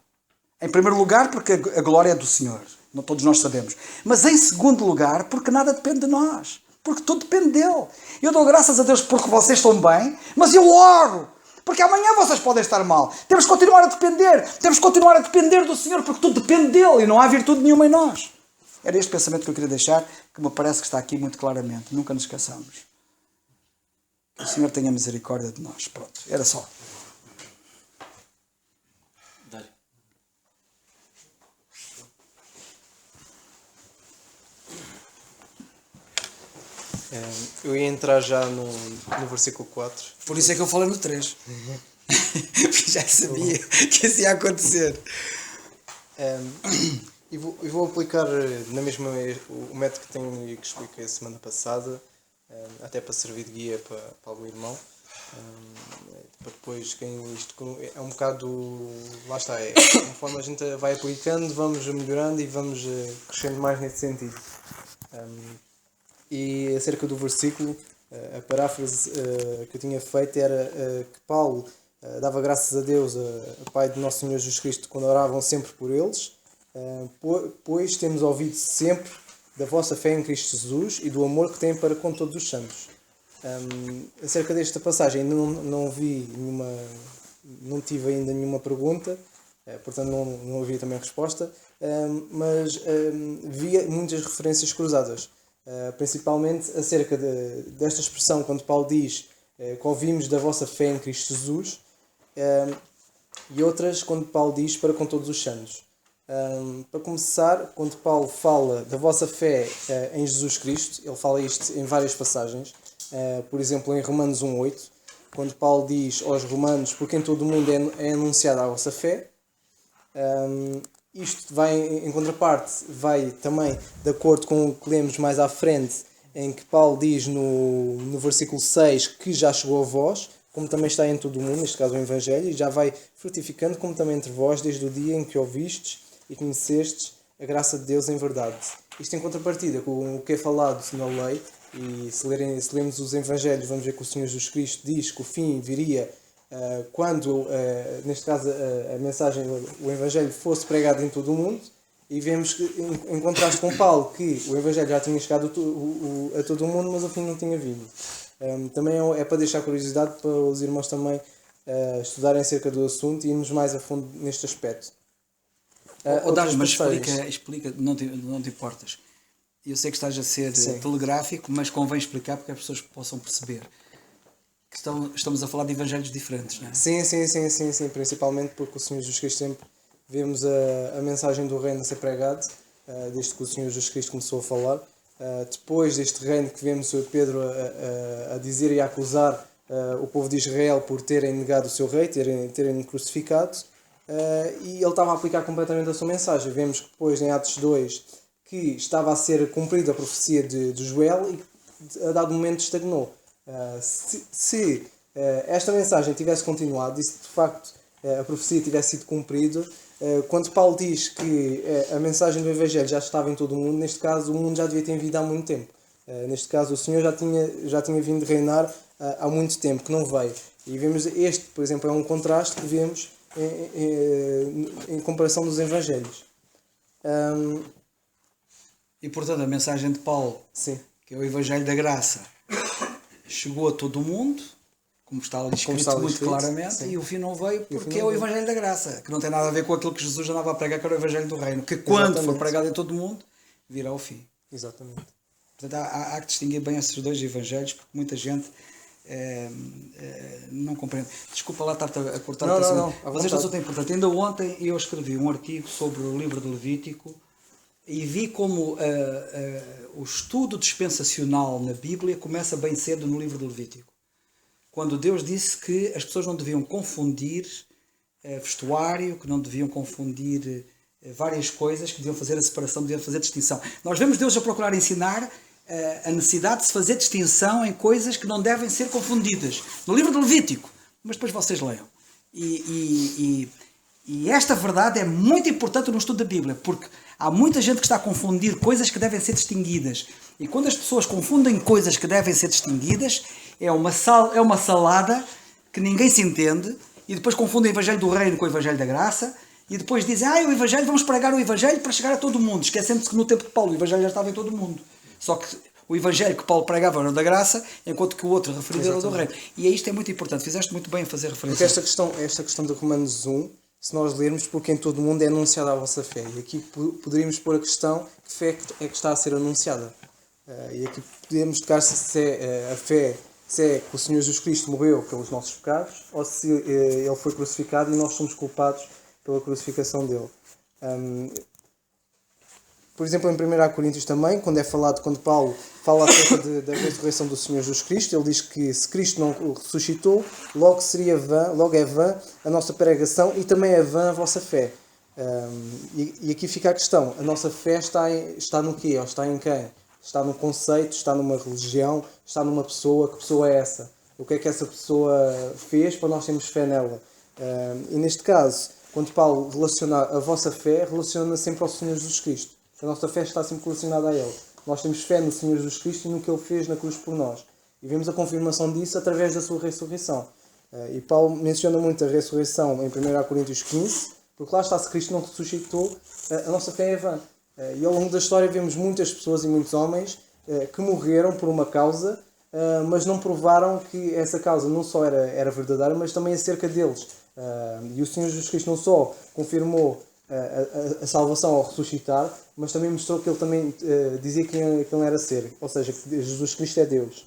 Em primeiro lugar, porque a glória é do Senhor. Não todos nós sabemos. Mas em segundo lugar, porque nada depende de nós. Porque tudo depende dele. Eu dou graças a Deus porque vocês estão bem, mas eu oro. Porque amanhã vocês podem estar mal. Temos que continuar a depender. Temos que continuar a depender do Senhor, porque tudo depende dele e não há virtude nenhuma em nós. Era este pensamento que eu queria deixar, que me parece que está aqui muito claramente. Nunca nos esqueçamos. Que o Senhor tenha misericórdia de nós. Pronto, era só. Eu ia entrar já no versículo 4. Por isso é que eu falei no 3. Porque já sabia que isso ia acontecer. E vou aplicar na mesma o método que tenho e que expliquei a semana passada, até para servir de guia para algum irmão. Para depois, isto é um bocado. Lá está, conforme a gente vai aplicando, vamos melhorando e vamos crescendo mais nesse sentido. E acerca do versículo, a paráfrase que eu tinha feito era que Paulo dava graças a Deus, a Pai do nosso Senhor Jesus Cristo, quando oravam sempre por eles, pois temos ouvido sempre da vossa fé em Cristo Jesus e do amor que têm para com todos os santos. Acerca desta passagem ainda não tive ainda nenhuma pergunta, portanto não ouvi também a resposta, mas via muitas referências cruzadas. Principalmente acerca desta expressão, quando Paulo diz que ouvimos da vossa fé em Cristo Jesus, e outras quando Paulo diz para com todos os santos. Para começar, quando Paulo fala da vossa fé em Jesus Cristo, ele fala isto em várias passagens, por exemplo em Romanos 1:8, quando Paulo diz aos romanos, porque em todo o mundo é anunciada a vossa fé. Isto vai, em contraparte, vai também de acordo com o que lemos mais à frente, em que Paulo diz no versículo 6 que já chegou a vós, como também está em todo o mundo, neste caso o Evangelho, e já vai frutificando, como também entre vós, desde o dia em que ouvistes e conhecestes a graça de Deus em verdade. Isto em contrapartida com o que é falado na lei, e se lermos os Evangelhos, vamos ver que o Senhor Jesus Cristo diz que o fim viria quando, neste caso, a mensagem, o Evangelho fosse pregado em todo o mundo, e vemos que, em contraste com Paulo, que o Evangelho já tinha chegado a todo o mundo, mas o fim não tinha vindo. Também é para deixar curiosidade para os irmãos também estudarem acerca do assunto e irmos mais a fundo neste aspecto. Dário, mas explica, não te importas. Eu sei que estás a ser telegráfico, mas convém explicar porque as pessoas possam perceber. Que estamos a falar de evangelhos diferentes, não é? Sim, principalmente porque o Senhor Jesus Cristo sempre vemos a mensagem do reino a ser pregado, desde que o Senhor Jesus Cristo começou a falar. Depois deste reino que vemos o Pedro a dizer e a acusar o povo de Israel por terem negado o seu rei, terem crucificado, e ele estava a aplicar completamente a sua mensagem. Vemos que depois em Atos 2 que estava a ser cumprida a profecia de Joel e que a dado momento estagnou. Se esta mensagem tivesse continuado e se de facto a profecia tivesse sido cumprida, quando Paulo diz que a mensagem do Evangelho já estava em todo o mundo, neste caso o mundo já devia ter vindo há muito tempo. Neste caso o Senhor já tinha vindo reinar há muito tempo, que não veio. E vemos este, por exemplo, é um contraste que vemos em comparação dos Evangelhos. E portanto a mensagem de Paulo, que é o Evangelho da Graça, chegou a todo o mundo, como está ali escrito muito claramente, e o fim não veio porque é o Evangelho da Graça, que não tem nada a ver com aquilo que Jesus andava a pregar, que era o Evangelho do Reino, que quando for pregado em todo o mundo, virá ao fim. Exatamente. Portanto, há que distinguir bem esses dois Evangelhos, porque muita gente não compreende. Desculpa lá estar-te a cortar. Não. Mas este assunto é importante. Ainda ontem eu escrevi um artigo sobre o livro do Levítico e vi como o estudo dispensacional na Bíblia começa bem cedo no livro do Levítico. Quando Deus disse que as pessoas não deviam confundir vestuário, que não deviam confundir várias coisas, que deviam fazer a separação, deviam fazer a distinção. Nós vemos Deus a procurar ensinar a necessidade de se fazer distinção em coisas que não devem ser confundidas. No livro do Levítico, mas depois vocês leiam. E esta verdade é muito importante no estudo da Bíblia, porque há muita gente que está a confundir coisas que devem ser distinguidas. E quando as pessoas confundem coisas que devem ser distinguidas, é uma salada que ninguém se entende, e depois confundem o Evangelho do Reino com o Evangelho da Graça, e depois dizem, o Evangelho, vamos pregar o Evangelho para chegar a todo o mundo, esquecendo-se que no tempo de Paulo o Evangelho já estava em todo o mundo. Só que o Evangelho que Paulo pregava era o da graça, enquanto que o outro referido era o do reino. E isto é muito importante, fizeste muito bem em fazer referência. Porque esta questão de Romanos 1, se nós lermos, porque em todo o mundo é anunciada a vossa fé. E aqui poderíamos pôr a questão, que fé é que está a ser anunciada? E aqui podemos tocar se a fé se é que o Senhor Jesus Cristo morreu pelos nossos pecados, ou se Ele foi crucificado e nós somos culpados pela crucificação dele. Por exemplo, em 1 Coríntios também, quando Paulo fala acerca da ressurreição do Senhor Jesus Cristo, ele diz que se Cristo não ressuscitou, logo é vã a nossa pregação e também é vã a vossa fé. E aqui fica a questão, a nossa fé está no quê? Ou está em quem? Está num conceito, está numa religião, está numa pessoa. Que pessoa é essa? O que é que essa pessoa fez para nós termos fé nela? E neste caso, quando Paulo relaciona a vossa fé, relaciona sempre ao Senhor Jesus Cristo. A nossa fé está sempre relacionada a Ele. Nós temos fé no Senhor Jesus Cristo e no que Ele fez na cruz por nós. E vemos a confirmação disso através da sua ressurreição. E Paulo menciona muito a ressurreição em 1 Coríntios 15, porque lá está, se Cristo não ressuscitou, a nossa fé é vã. E ao longo da história vemos muitas pessoas e muitos homens que morreram por uma causa, mas não provaram que essa causa não só era verdadeira, mas também acerca deles. E o Senhor Jesus Cristo não só confirmou a salvação ao ressuscitar, mas também mostrou que Ele também dizia quem Ele era ser, ou seja, que Jesus Cristo é Deus.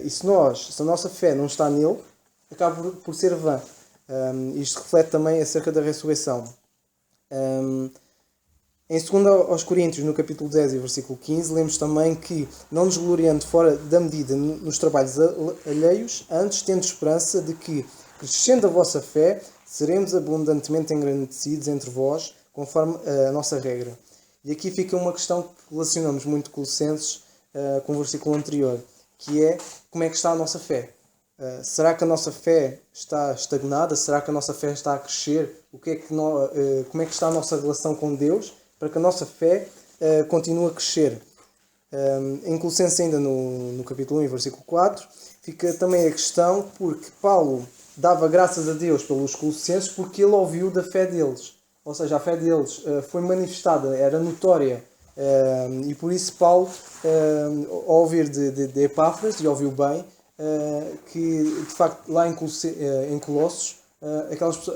E se a nossa fé não está nele, acaba por ser vã. Isto reflete também acerca da ressurreição. Em 2 aos Coríntios, no capítulo 10 e versículo 15, lemos também que, não nos gloriando fora da medida nos trabalhos alheios, antes tendo esperança de que, crescendo a vossa fé, seremos abundantemente engrandecidos entre vós, conforme a nossa regra. E aqui fica uma questão que relacionamos muito com Colossenses, com o versículo anterior, que é como é que está a nossa fé. Será que a nossa fé está estagnada? Será que a nossa fé está a crescer? Como é que está a nossa relação com Deus para que a nossa fé continue a crescer? Em Colossenses, ainda no capítulo 1, versículo 4, fica também a questão porque Paulo dava graças a Deus pelos Colossenses porque ele ouviu da fé deles. Ou seja, a fé deles foi manifestada, era notória. E por isso Paulo, ao ouvir de Epáfras, e ouviu bem, que de facto lá em Colossos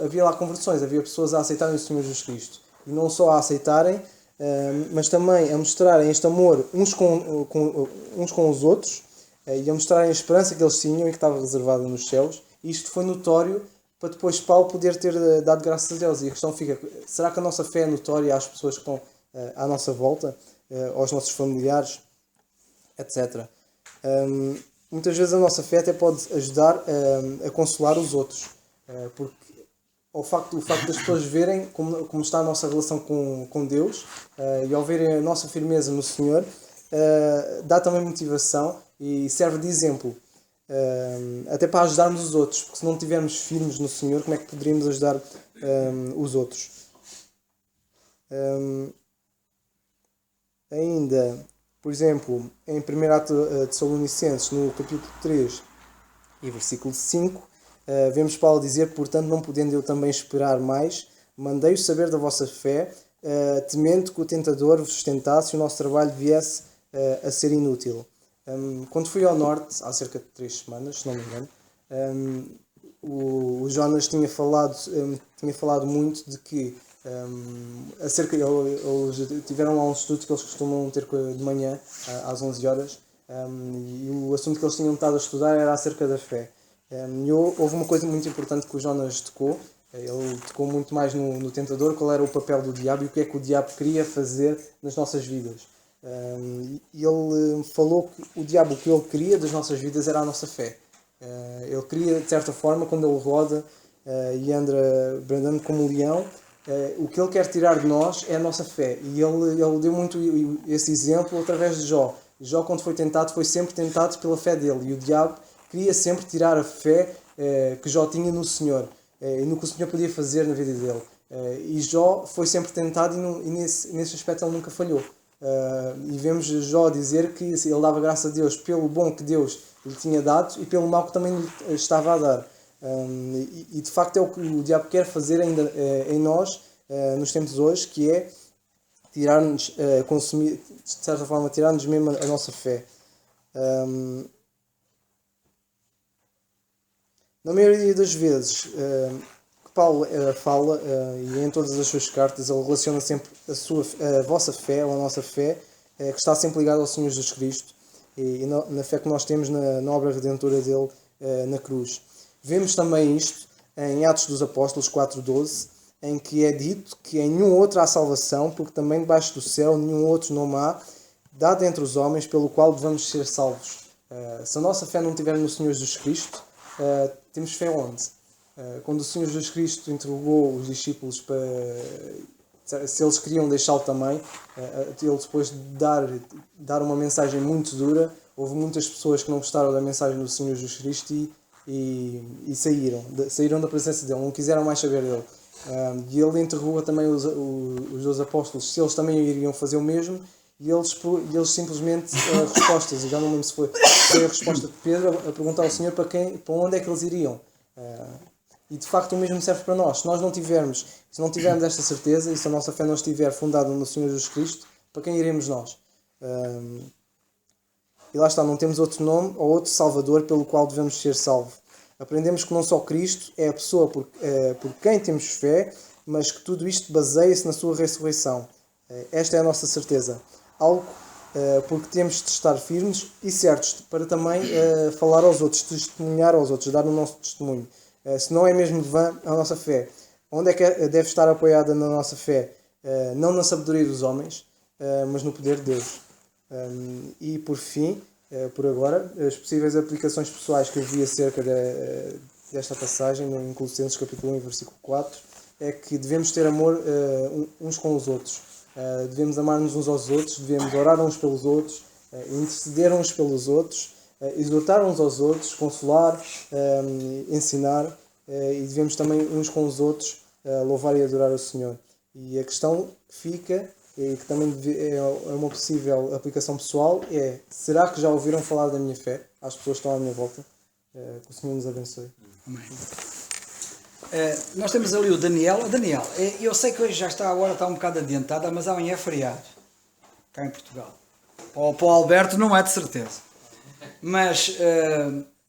havia lá conversões, havia pessoas a aceitarem o Senhor Jesus Cristo. E não só a aceitarem, mas também a mostrarem este amor uns com os outros, e a mostrarem a esperança que eles tinham e que estava reservada nos céus. E isto foi notório para depois Paulo poder ter dado graças a Deus. E a questão fica, será que a nossa fé é notória às pessoas que estão à nossa volta, aos nossos familiares, etc. Muitas vezes a nossa fé até pode ajudar a consolar os outros, porque o facto das pessoas verem como está a nossa relação com Deus, e ao verem a nossa firmeza no Senhor, dá também motivação e serve de exemplo, até para ajudarmos os outros, porque se não estivermos firmes no Senhor, como é que poderíamos ajudar os outros? Ainda, por exemplo, em 1 Tessalonicenses, no capítulo 3 e versículo 5, vemos Paulo dizer: portanto, não podendo eu também esperar mais, mandei-o saber da vossa fé, temendo que o tentador vos tentasse e o nosso trabalho viesse a ser inútil. Quando fui ao norte, há cerca de 3 semanas, se não me engano, o Jonas tinha falado muito de que eles tiveram lá um estudo que eles costumam ter de manhã, às 11 horas, e o assunto que eles tinham estado a estudar era acerca da fé. E houve uma coisa muito importante que o Jonas tocou, Ele tocou muito mais no tentador, qual era o papel do diabo e o que é que o diabo queria fazer nas nossas vidas. E ele falou que o diabo, o que ele queria das nossas vidas era a nossa fé. Ele queria, de certa forma, quando ele roda e anda brandando como um leão, o que ele quer tirar de nós é a nossa fé. E ele deu muito esse exemplo através de Jó. Jó, quando foi tentado, foi sempre tentado pela fé dele. E o diabo queria sempre tirar a fé que Jó tinha no Senhor e no que o Senhor podia fazer na vida dele. E Jó foi sempre tentado e nesse aspecto ele nunca falhou. E vemos Jó dizer que ele dava graças a Deus pelo bom que Deus lhe tinha dado e pelo mal que também lhe estava a dar. E de facto é o que o diabo quer fazer ainda em nós, nos tempos hoje, que é tirar-nos, consumir, de certa forma, tirar-nos mesmo a nossa fé. Na maioria das vezes que Paulo fala, e em todas as suas cartas, ele relaciona sempre a vossa fé, ou a nossa fé, que está sempre ligada ao Senhor Jesus Cristo e na fé que nós temos na obra redentora dele na cruz. Vemos também isto em Atos dos Apóstolos 4:12, em que é dito que em nenhum outro há salvação, porque também debaixo do céu nenhum outro nome há, dado entre os homens, pelo qual devemos ser salvos. Se a nossa fé não estiver no Senhor Jesus Cristo, temos fé onde? Quando o Senhor Jesus Cristo interrogou os discípulos para se eles queriam deixá-lo também, ele depois de dar uma mensagem muito dura, houve muitas pessoas que não gostaram da mensagem do Senhor Jesus Cristo e saíram da presença dele, não quiseram mais saber dele. E ele interroga também os dois apóstolos se eles também iriam fazer o mesmo, e eles simplesmente as respostas, eu já não lembro se foi a resposta de Pedro a perguntar ao Senhor para onde é que eles iriam. E de facto o mesmo serve para nós. Se não tivermos esta certeza e se a nossa fé não estiver fundada no Senhor Jesus Cristo, para quem iremos nós? E lá está, não temos outro nome ou outro Salvador pelo qual devemos ser salvos. Aprendemos que não só Cristo é a pessoa por quem temos fé, mas que tudo isto baseia-se na sua ressurreição. Esta é a nossa certeza. Algo porque temos de estar firmes e certos para também falar aos outros, testemunhar aos outros, dar o nosso testemunho. Se não é mesmo de vã a nossa fé, onde é que deve estar apoiada na nossa fé? Não na sabedoria dos homens, mas no poder de Deus. E por fim, por agora, as possíveis aplicações pessoais que eu vi acerca desta passagem, em Colossenses capítulo 1, versículo 4, é que devemos ter amor uns com os outros. Devemos amar-nos uns aos outros, devemos orar uns pelos outros, interceder uns pelos outros, exortar uns aos outros, consolar, ensinar, e devemos também uns com os outros louvar e adorar o Senhor. E a questão que fica, e que também é uma possível aplicação pessoal, é: será que já ouviram falar da minha fé às pessoas que estão à minha volta? Que o Senhor nos abençoe. Amém. Nós temos ali o Daniel. Daniel, eu sei que hoje já está, agora está um bocado adiantada, mas amanhã é feriado cá em Portugal. Para o Alberto não é de certeza. Mas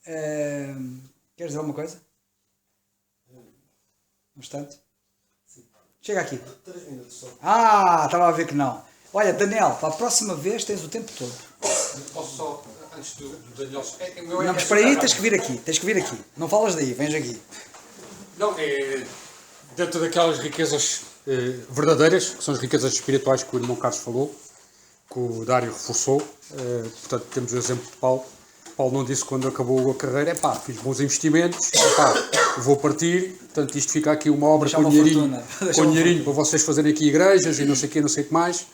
queres dizer alguma coisa? Um instante? Chega aqui. 3 minutos só. Estava a ver que não. Olha, Daniel, para a próxima vez tens o tempo todo. Posso só, antes do Daniel... Não, mas espera aí, tens que vir aqui. Não falas daí, vens aqui. Não, dentro daquelas riquezas verdadeiras, que são as riquezas espirituais que o irmão Carlos falou, que o Dário reforçou, portanto temos o exemplo de Paulo. Paulo não disse quando acabou a carreira: fiz bons investimentos, vou partir, portanto isto fica aqui uma obra com dinheirinho para vocês fazerem aqui igrejas e não sei o que, não sei o que mais.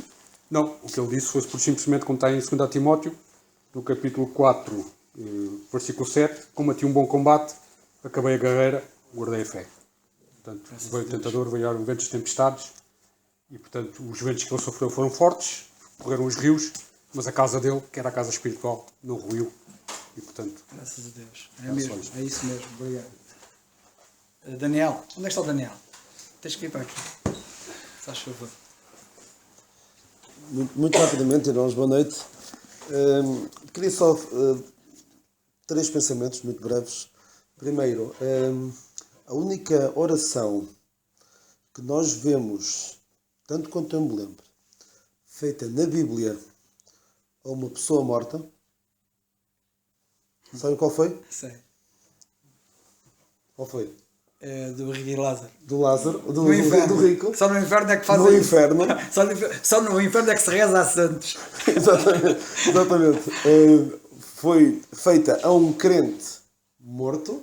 Não, o que ele disse foi por simplesmente, como está em 2 Timóteo, no capítulo 4, versículo 7, combati um bom combate, acabei a carreira, guardei a fé. Portanto, veio o tentador, veio ventos de tempestades, e portanto os ventos que ele sofreu foram fortes, correram os rios, mas a casa dele, que era a casa espiritual, não ruiu. E portanto, graças a Deus. É isso mesmo. Obrigado. Daniel, onde é que está o Daniel? Tens que vir para aqui. Faz favor. Muito rapidamente, irmãos, boa noite. Queria só 3 pensamentos muito breves. Primeiro, a única oração que nós vemos, tanto quanto eu me lembro, feita na Bíblia a uma pessoa morta, sabem qual foi? Sei. Qual foi? Do Rico e Lázaro. do Lázaro, do, No inferno. do rico, Só no inferno é que fazem no isso. inferno. Só no inferno é que se reza a santos. Exatamente. Exatamente. Foi feita a um crente morto,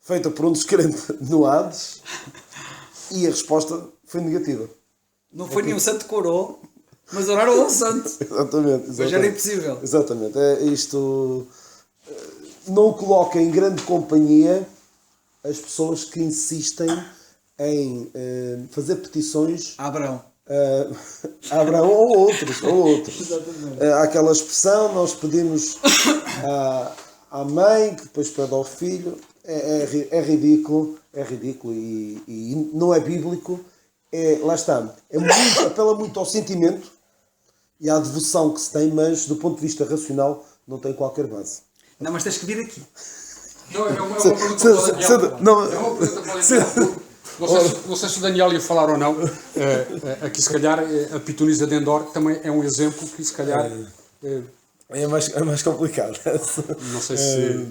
feita por um descrente no Hades, e a resposta foi negativa. Não foi nenhum santo que orou, mas oraram a um santo. Exatamente. Mas era impossível. Exatamente. Isto não coloca em grande companhia as pessoas que insistem em fazer petições A Abraão. a Abraão ou outros. Há aquela expressão, nós pedimos à mãe, que depois pede ao filho. É ridículo e não é bíblico. Lá está. Apela muito ao sentimento e à devoção que se tem, mas do ponto de vista racional não tem qualquer base. Não, mas tens que vir aqui. Não, é uma pergunta para o Daniel. Não, É uma pergunta para o Daniel. Não sei se o Daniel ia falar ou não. Aqui, se calhar, a pitonisa de Endor também é um exemplo que, se calhar, é mais complicado. não sei se.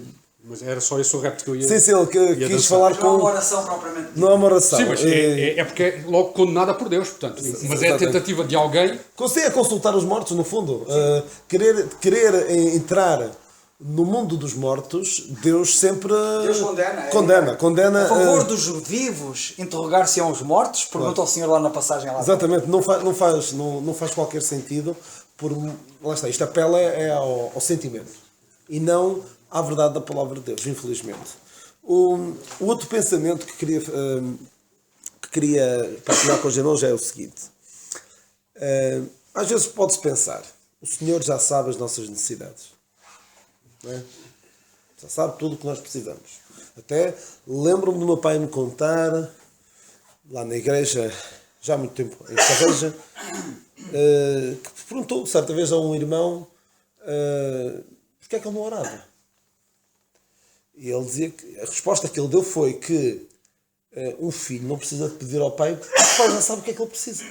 Mas era só esse o repto que eu ia. Sim, ele quis dançar. falar Não há uma com. oração propriamente. Não é uma oração. Sim, mas é porque é logo condenada por Deus, portanto. Mas é a tentativa de alguém. Consegue consultar os mortos, no fundo. Querer entrar no mundo dos mortos, Deus sempre Deus condena. Condena. A favor dos vivos, interrogar-se-ão os mortos, pergunta ao Senhor lá na passagem lá. Exatamente, não faz qualquer sentido. Lá está, isto apela ao sentimento e não à verdade da palavra de Deus, infelizmente. O outro pensamento que queria partilhar com os irmãos é o seguinte. Às vezes pode-se pensar, o Senhor já sabe as nossas necessidades. Não é? Já sabe tudo o que nós precisamos. Até lembro-me do meu pai me contar, lá na igreja, já há muito tempo, em Carreja, que perguntou certa vez a um irmão porque é que ele não orava. E ele dizia que a resposta que ele deu foi que um filho não precisa de pedir ao pai porque o pai já sabe o que é que ele precisa.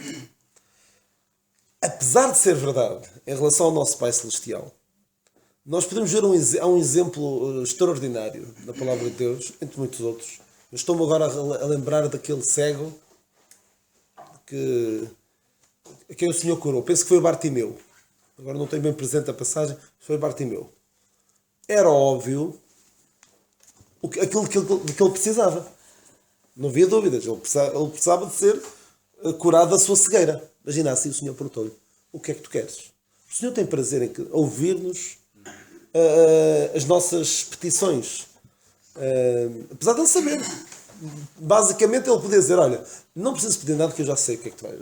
Apesar de ser verdade em relação ao nosso Pai Celestial, nós podemos ver um exemplo extraordinário na palavra de Deus, entre muitos outros. Eu estou-me agora a lembrar daquele cego a quem o Senhor curou. Penso que foi o Bartimeu. Agora não tenho bem presente a passagem, mas foi o Bartimeu. Era óbvio aquilo que ele precisava. Não havia dúvidas. Ele precisava de ser curado da sua cegueira. Imagina assim, o Senhor perguntou-lhe: o que é que tu queres? O Senhor tem prazer em ouvir-nos as nossas petições. Apesar de ele saber. Basicamente ele podia dizer: olha, não preciso pedir nada que eu já sei o que é que tu vais.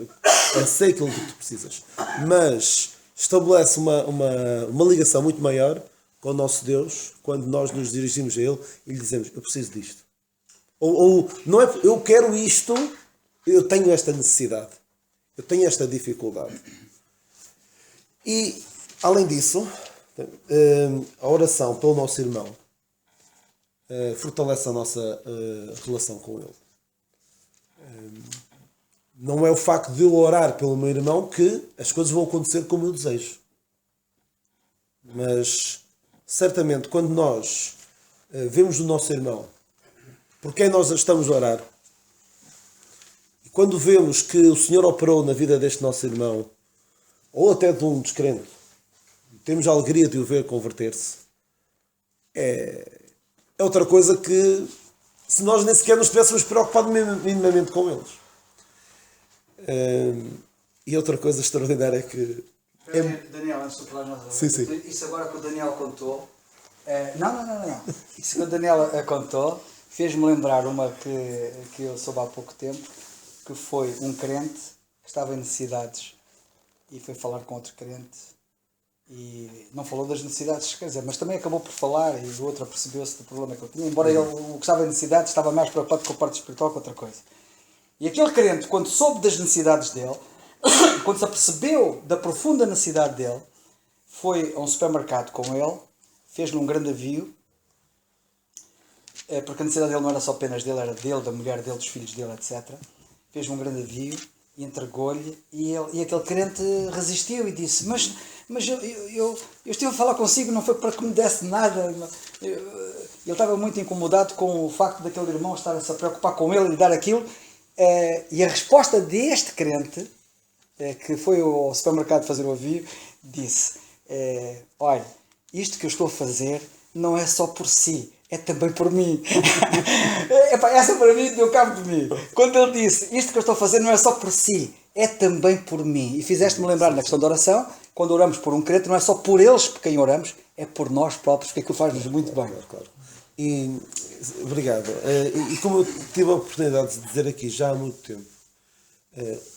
Eu sei aquilo que tu precisas. Mas estabelece uma ligação muito maior com o nosso Deus quando nós nos dirigimos a Ele e lhe dizemos: eu preciso disto. Ou não é, eu quero isto, eu tenho esta necessidade. Eu tenho esta dificuldade. E, além disso, a oração pelo nosso irmão fortalece a nossa relação com ele. Não é o facto de eu orar pelo meu irmão que as coisas vão acontecer como eu desejo. Mas, certamente, quando nós vemos o nosso irmão por quem nós estamos a orar, e quando vemos que o Senhor operou na vida deste nosso irmão, ou até de um descrente, temos a alegria de o ver converter-se, é outra coisa que, se nós nem sequer nos estivéssemos preocupados minimamente com eles. E outra coisa extraordinária é que... Daniel, antes de falar nós, Sim. isso agora que o Daniel contou... Não. Isso que o Daniel contou fez-me lembrar uma que eu soube há pouco tempo, que foi um crente que estava em necessidades e foi falar com outro crente e não falou das necessidades, quer dizer, mas também acabou por falar e o outro percebeu-se do problema que ele tinha, embora ele, o que estava em necessidades, estava mais preocupado com a parte espiritual que outra coisa. E aquele crente, quando soube das necessidades dele, quando se apercebeu da profunda necessidade dele, foi a um supermercado com ele, fez-lhe um grande avio, porque a necessidade dele não era só apenas dele, era dele, da mulher dele, dos filhos dele, etc. Fez-lhe um grande avio e entregou-lhe, e aquele crente resistiu e disse, mas eu estive a falar consigo, não foi para que me desse nada. Ele estava muito incomodado com o facto daquele irmão estar a se preocupar com ele e lhe dar aquilo, e a resposta deste crente, que foi ao supermercado fazer o avião, disse, olha, isto que eu estou a fazer não é só por si, é também por mim. Essa para mim deu cabo de mim. Quando ele disse, isto que eu estou a fazer não é só por si, é também por mim. E fizeste-me lembrar na questão da oração, quando oramos por um crente, não é só por eles por quem oramos, é por nós próprios, que aquilo faz-nos muito bem. Claro. E, obrigado. E como eu tive a oportunidade de dizer aqui já há muito tempo,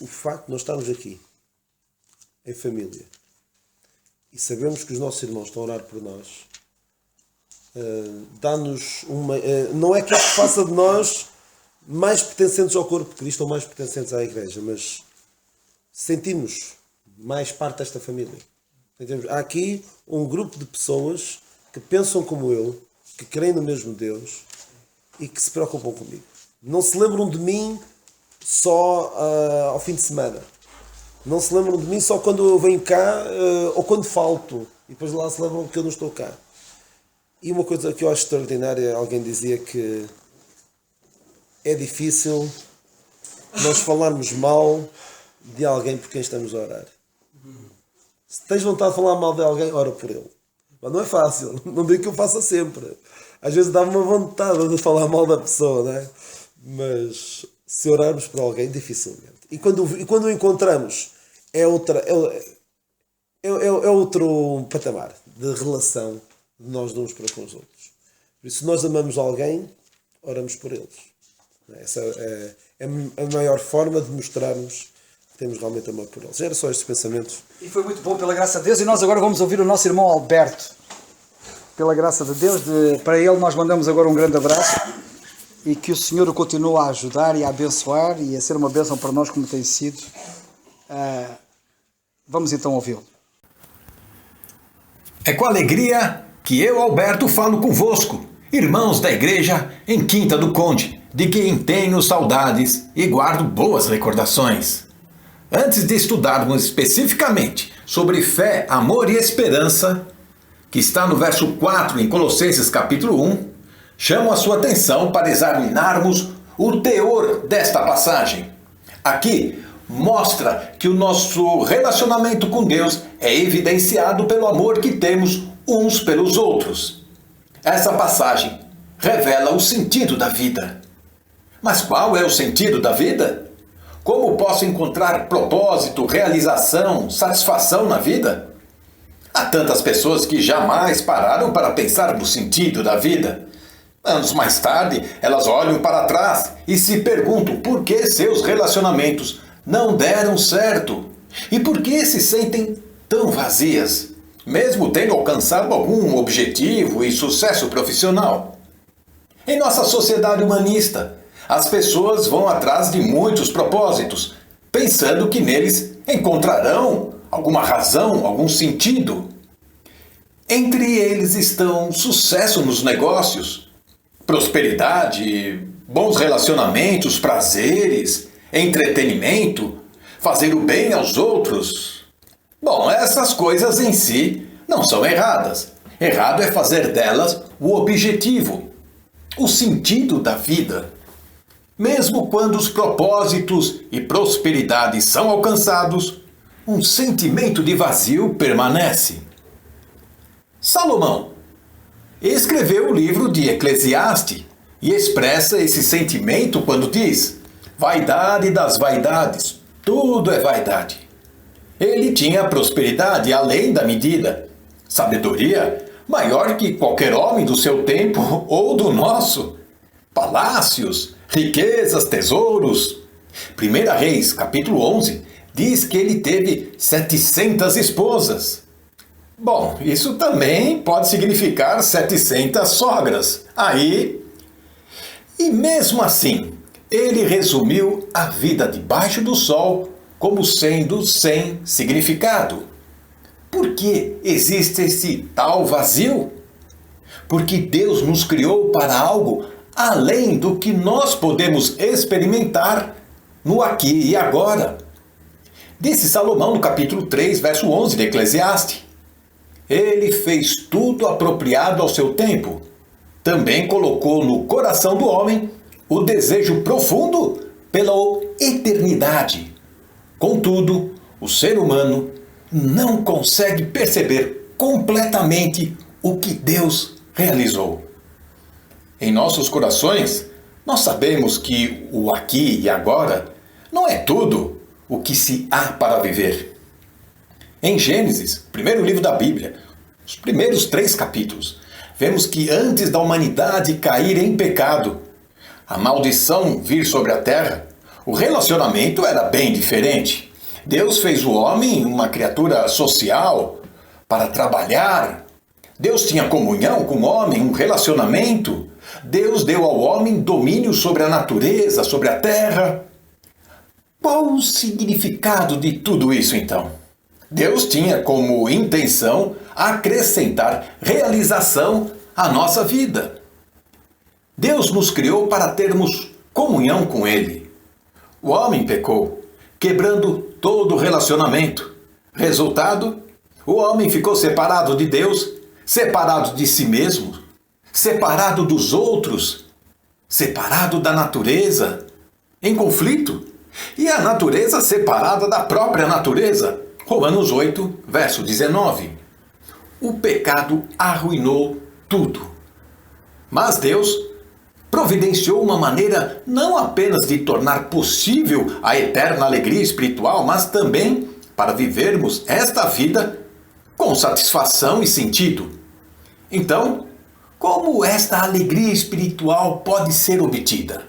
o facto de nós estarmos aqui, em família, e sabemos que os nossos irmãos estão a orar por nós, dá-nos uma... não é que isto faça de nós mais pertencentes ao corpo de Cristo ou mais pertencentes à Igreja, mas sentimos mais parte desta família. Entendemos? Há aqui um grupo de pessoas que pensam como eu, que creem no mesmo Deus e que se preocupam comigo. Não se lembram de mim só ao fim de semana. Não se lembram de mim só quando eu venho cá ou quando falto. E depois lá se lembram que eu não estou cá. E uma coisa que eu acho extraordinária, alguém dizia que é difícil nós falarmos mal de alguém por quem estamos a orar. Se tens vontade de falar mal de alguém, ora por ele. Mas não é fácil, não digo que eu faça sempre. Às vezes dá-me uma vontade de falar mal da pessoa, não é? Mas se orarmos por alguém, dificilmente. E quando o encontramos, é outro patamar de relação de nós uns para com os outros. Por isso, se nós amamos alguém, oramos por eles. Essa é a maior forma de mostrarmos que temos realmente amor por eles. Era só estes pensamentos. E foi muito bom, pela graça de Deus. E nós agora vamos ouvir o nosso irmão Alberto. Pela graça de Deus, para ele nós mandamos agora um grande abraço e que o Senhor o continue a ajudar e a abençoar e a ser uma bênção para nós como tem sido. Vamos então ouvi-lo. É com alegria que eu, Alberto, falo convosco, irmãos da igreja em Quinta do Conde, de quem tenho saudades e guardo boas recordações. Antes de estudarmos especificamente sobre fé, amor e esperança, que está no verso 4 em Colossenses capítulo 1, chamo a sua atenção para examinarmos o teor desta passagem. Aqui mostra que o nosso relacionamento com Deus é evidenciado pelo amor que temos uns pelos outros. Essa passagem revela o sentido da vida. Mas qual é o sentido da vida? Como posso encontrar propósito, realização, satisfação na vida? Há tantas pessoas que jamais pararam para pensar no sentido da vida. Anos mais tarde, elas olham para trás e se perguntam por que seus relacionamentos não deram certo e por que se sentem tão vazias, mesmo tendo alcançado algum objetivo e sucesso profissional. Em nossa sociedade humanista, as pessoas vão atrás de muitos propósitos, pensando que neles encontrarão alguma razão, algum sentido. Entre eles estão sucesso nos negócios, prosperidade, bons relacionamentos, prazeres, entretenimento, fazer o bem aos outros. Bom, essas coisas em si não são erradas. Errado é fazer delas o objetivo, o sentido da vida. Mesmo quando os propósitos e prosperidade são alcançados, um sentimento de vazio permanece. Salomão escreveu o livro de Eclesiastes e expressa esse sentimento quando diz: vaidade das vaidades, tudo é vaidade. Ele tinha prosperidade além da medida, sabedoria maior que qualquer homem do seu tempo ou do nosso, palácios, riquezas, tesouros. 1 Reis, capítulo 11, diz que ele teve 700 esposas. Bom, isso também pode significar 700 sogras. E mesmo assim, ele resumiu a vida debaixo do sol como sendo sem significado. Por que existe esse tal vazio? Porque Deus nos criou para algo além do que nós podemos experimentar no aqui e agora, Disse Salomão no capítulo 3, verso 11 de Eclesiastes. Ele fez tudo apropriado ao seu tempo. Também colocou no coração do homem o desejo profundo pela eternidade. Contudo, o ser humano não consegue perceber completamente o que Deus realizou. Em nossos corações, nós sabemos que o aqui e agora não é tudo o que se há para viver. Em Gênesis, primeiro livro da Bíblia, os primeiros 3 capítulos, vemos que antes da humanidade cair em pecado, a maldição vir sobre a terra, o relacionamento era bem diferente. Deus fez o homem uma criatura social para trabalhar. Deus tinha comunhão com o homem, um relacionamento. Deus deu ao homem domínio sobre a natureza, sobre a terra. Qual o significado de tudo isso, então? Deus tinha como intenção acrescentar realização à nossa vida. Deus nos criou para termos comunhão com Ele. O homem pecou, quebrando todo o relacionamento. Resultado, o homem ficou separado de Deus, separado de si mesmo, separado dos outros, separado da natureza, em conflito. E a natureza separada da própria natureza. Romanos 8, verso 19. O pecado arruinou tudo. Mas Deus providenciou uma maneira não apenas de tornar possível a eterna alegria espiritual, mas também para vivermos esta vida com satisfação e sentido. Então, como esta alegria espiritual pode ser obtida?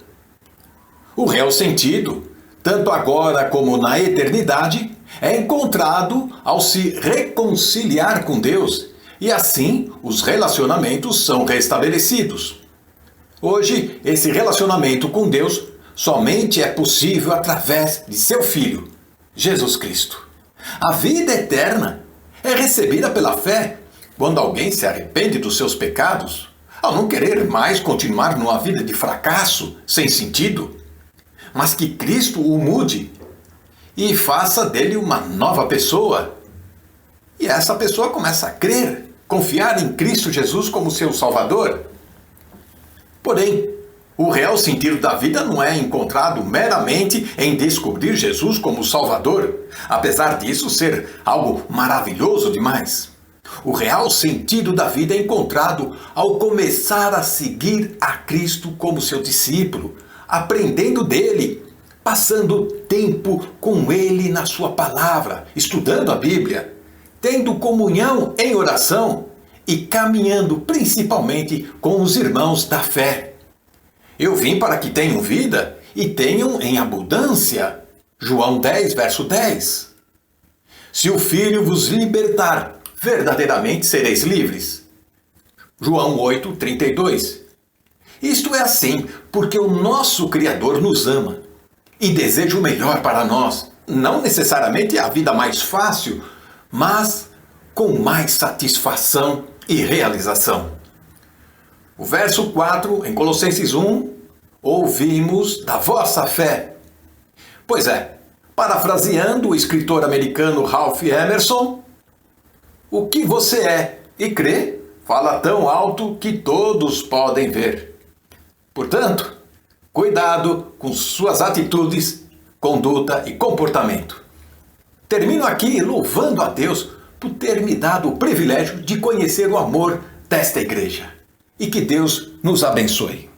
O real sentido, tanto agora como na eternidade, é encontrado ao se reconciliar com Deus, e assim os relacionamentos são restabelecidos. Hoje, esse relacionamento com Deus somente é possível através de seu Filho, Jesus Cristo. A vida eterna é recebida pela fé quando alguém se arrepende dos seus pecados, ao não querer mais continuar numa vida de fracasso, sem sentido, mas que Cristo o mude e faça dele uma nova pessoa. E essa pessoa começa a crer, confiar em Cristo Jesus como seu Salvador. Porém, o real sentido da vida não é encontrado meramente em descobrir Jesus como Salvador, apesar disso ser algo maravilhoso demais. O real sentido da vida é encontrado ao começar a seguir a Cristo como seu discípulo, aprendendo dele, passando tempo com ele na sua palavra, estudando a Bíblia, tendo comunhão em oração e caminhando principalmente com os irmãos da fé. Eu vim para que tenham vida e tenham em abundância. João 10, verso 10. Se o Filho vos libertar, verdadeiramente sereis livres. João 8, 32. Isto é assim porque o nosso Criador nos ama e deseja o melhor para nós. Não necessariamente a vida mais fácil, mas com mais satisfação e realização. O verso 4, em Colossenses 1, ouvimos da vossa fé. Pois é, parafraseando o escritor americano Ralph Emerson, o que você é e crê, fala tão alto que todos podem ver. Portanto, cuidado com suas atitudes, conduta e comportamento. Termino aqui louvando a Deus por ter me dado o privilégio de conhecer o amor desta igreja. E que Deus nos abençoe.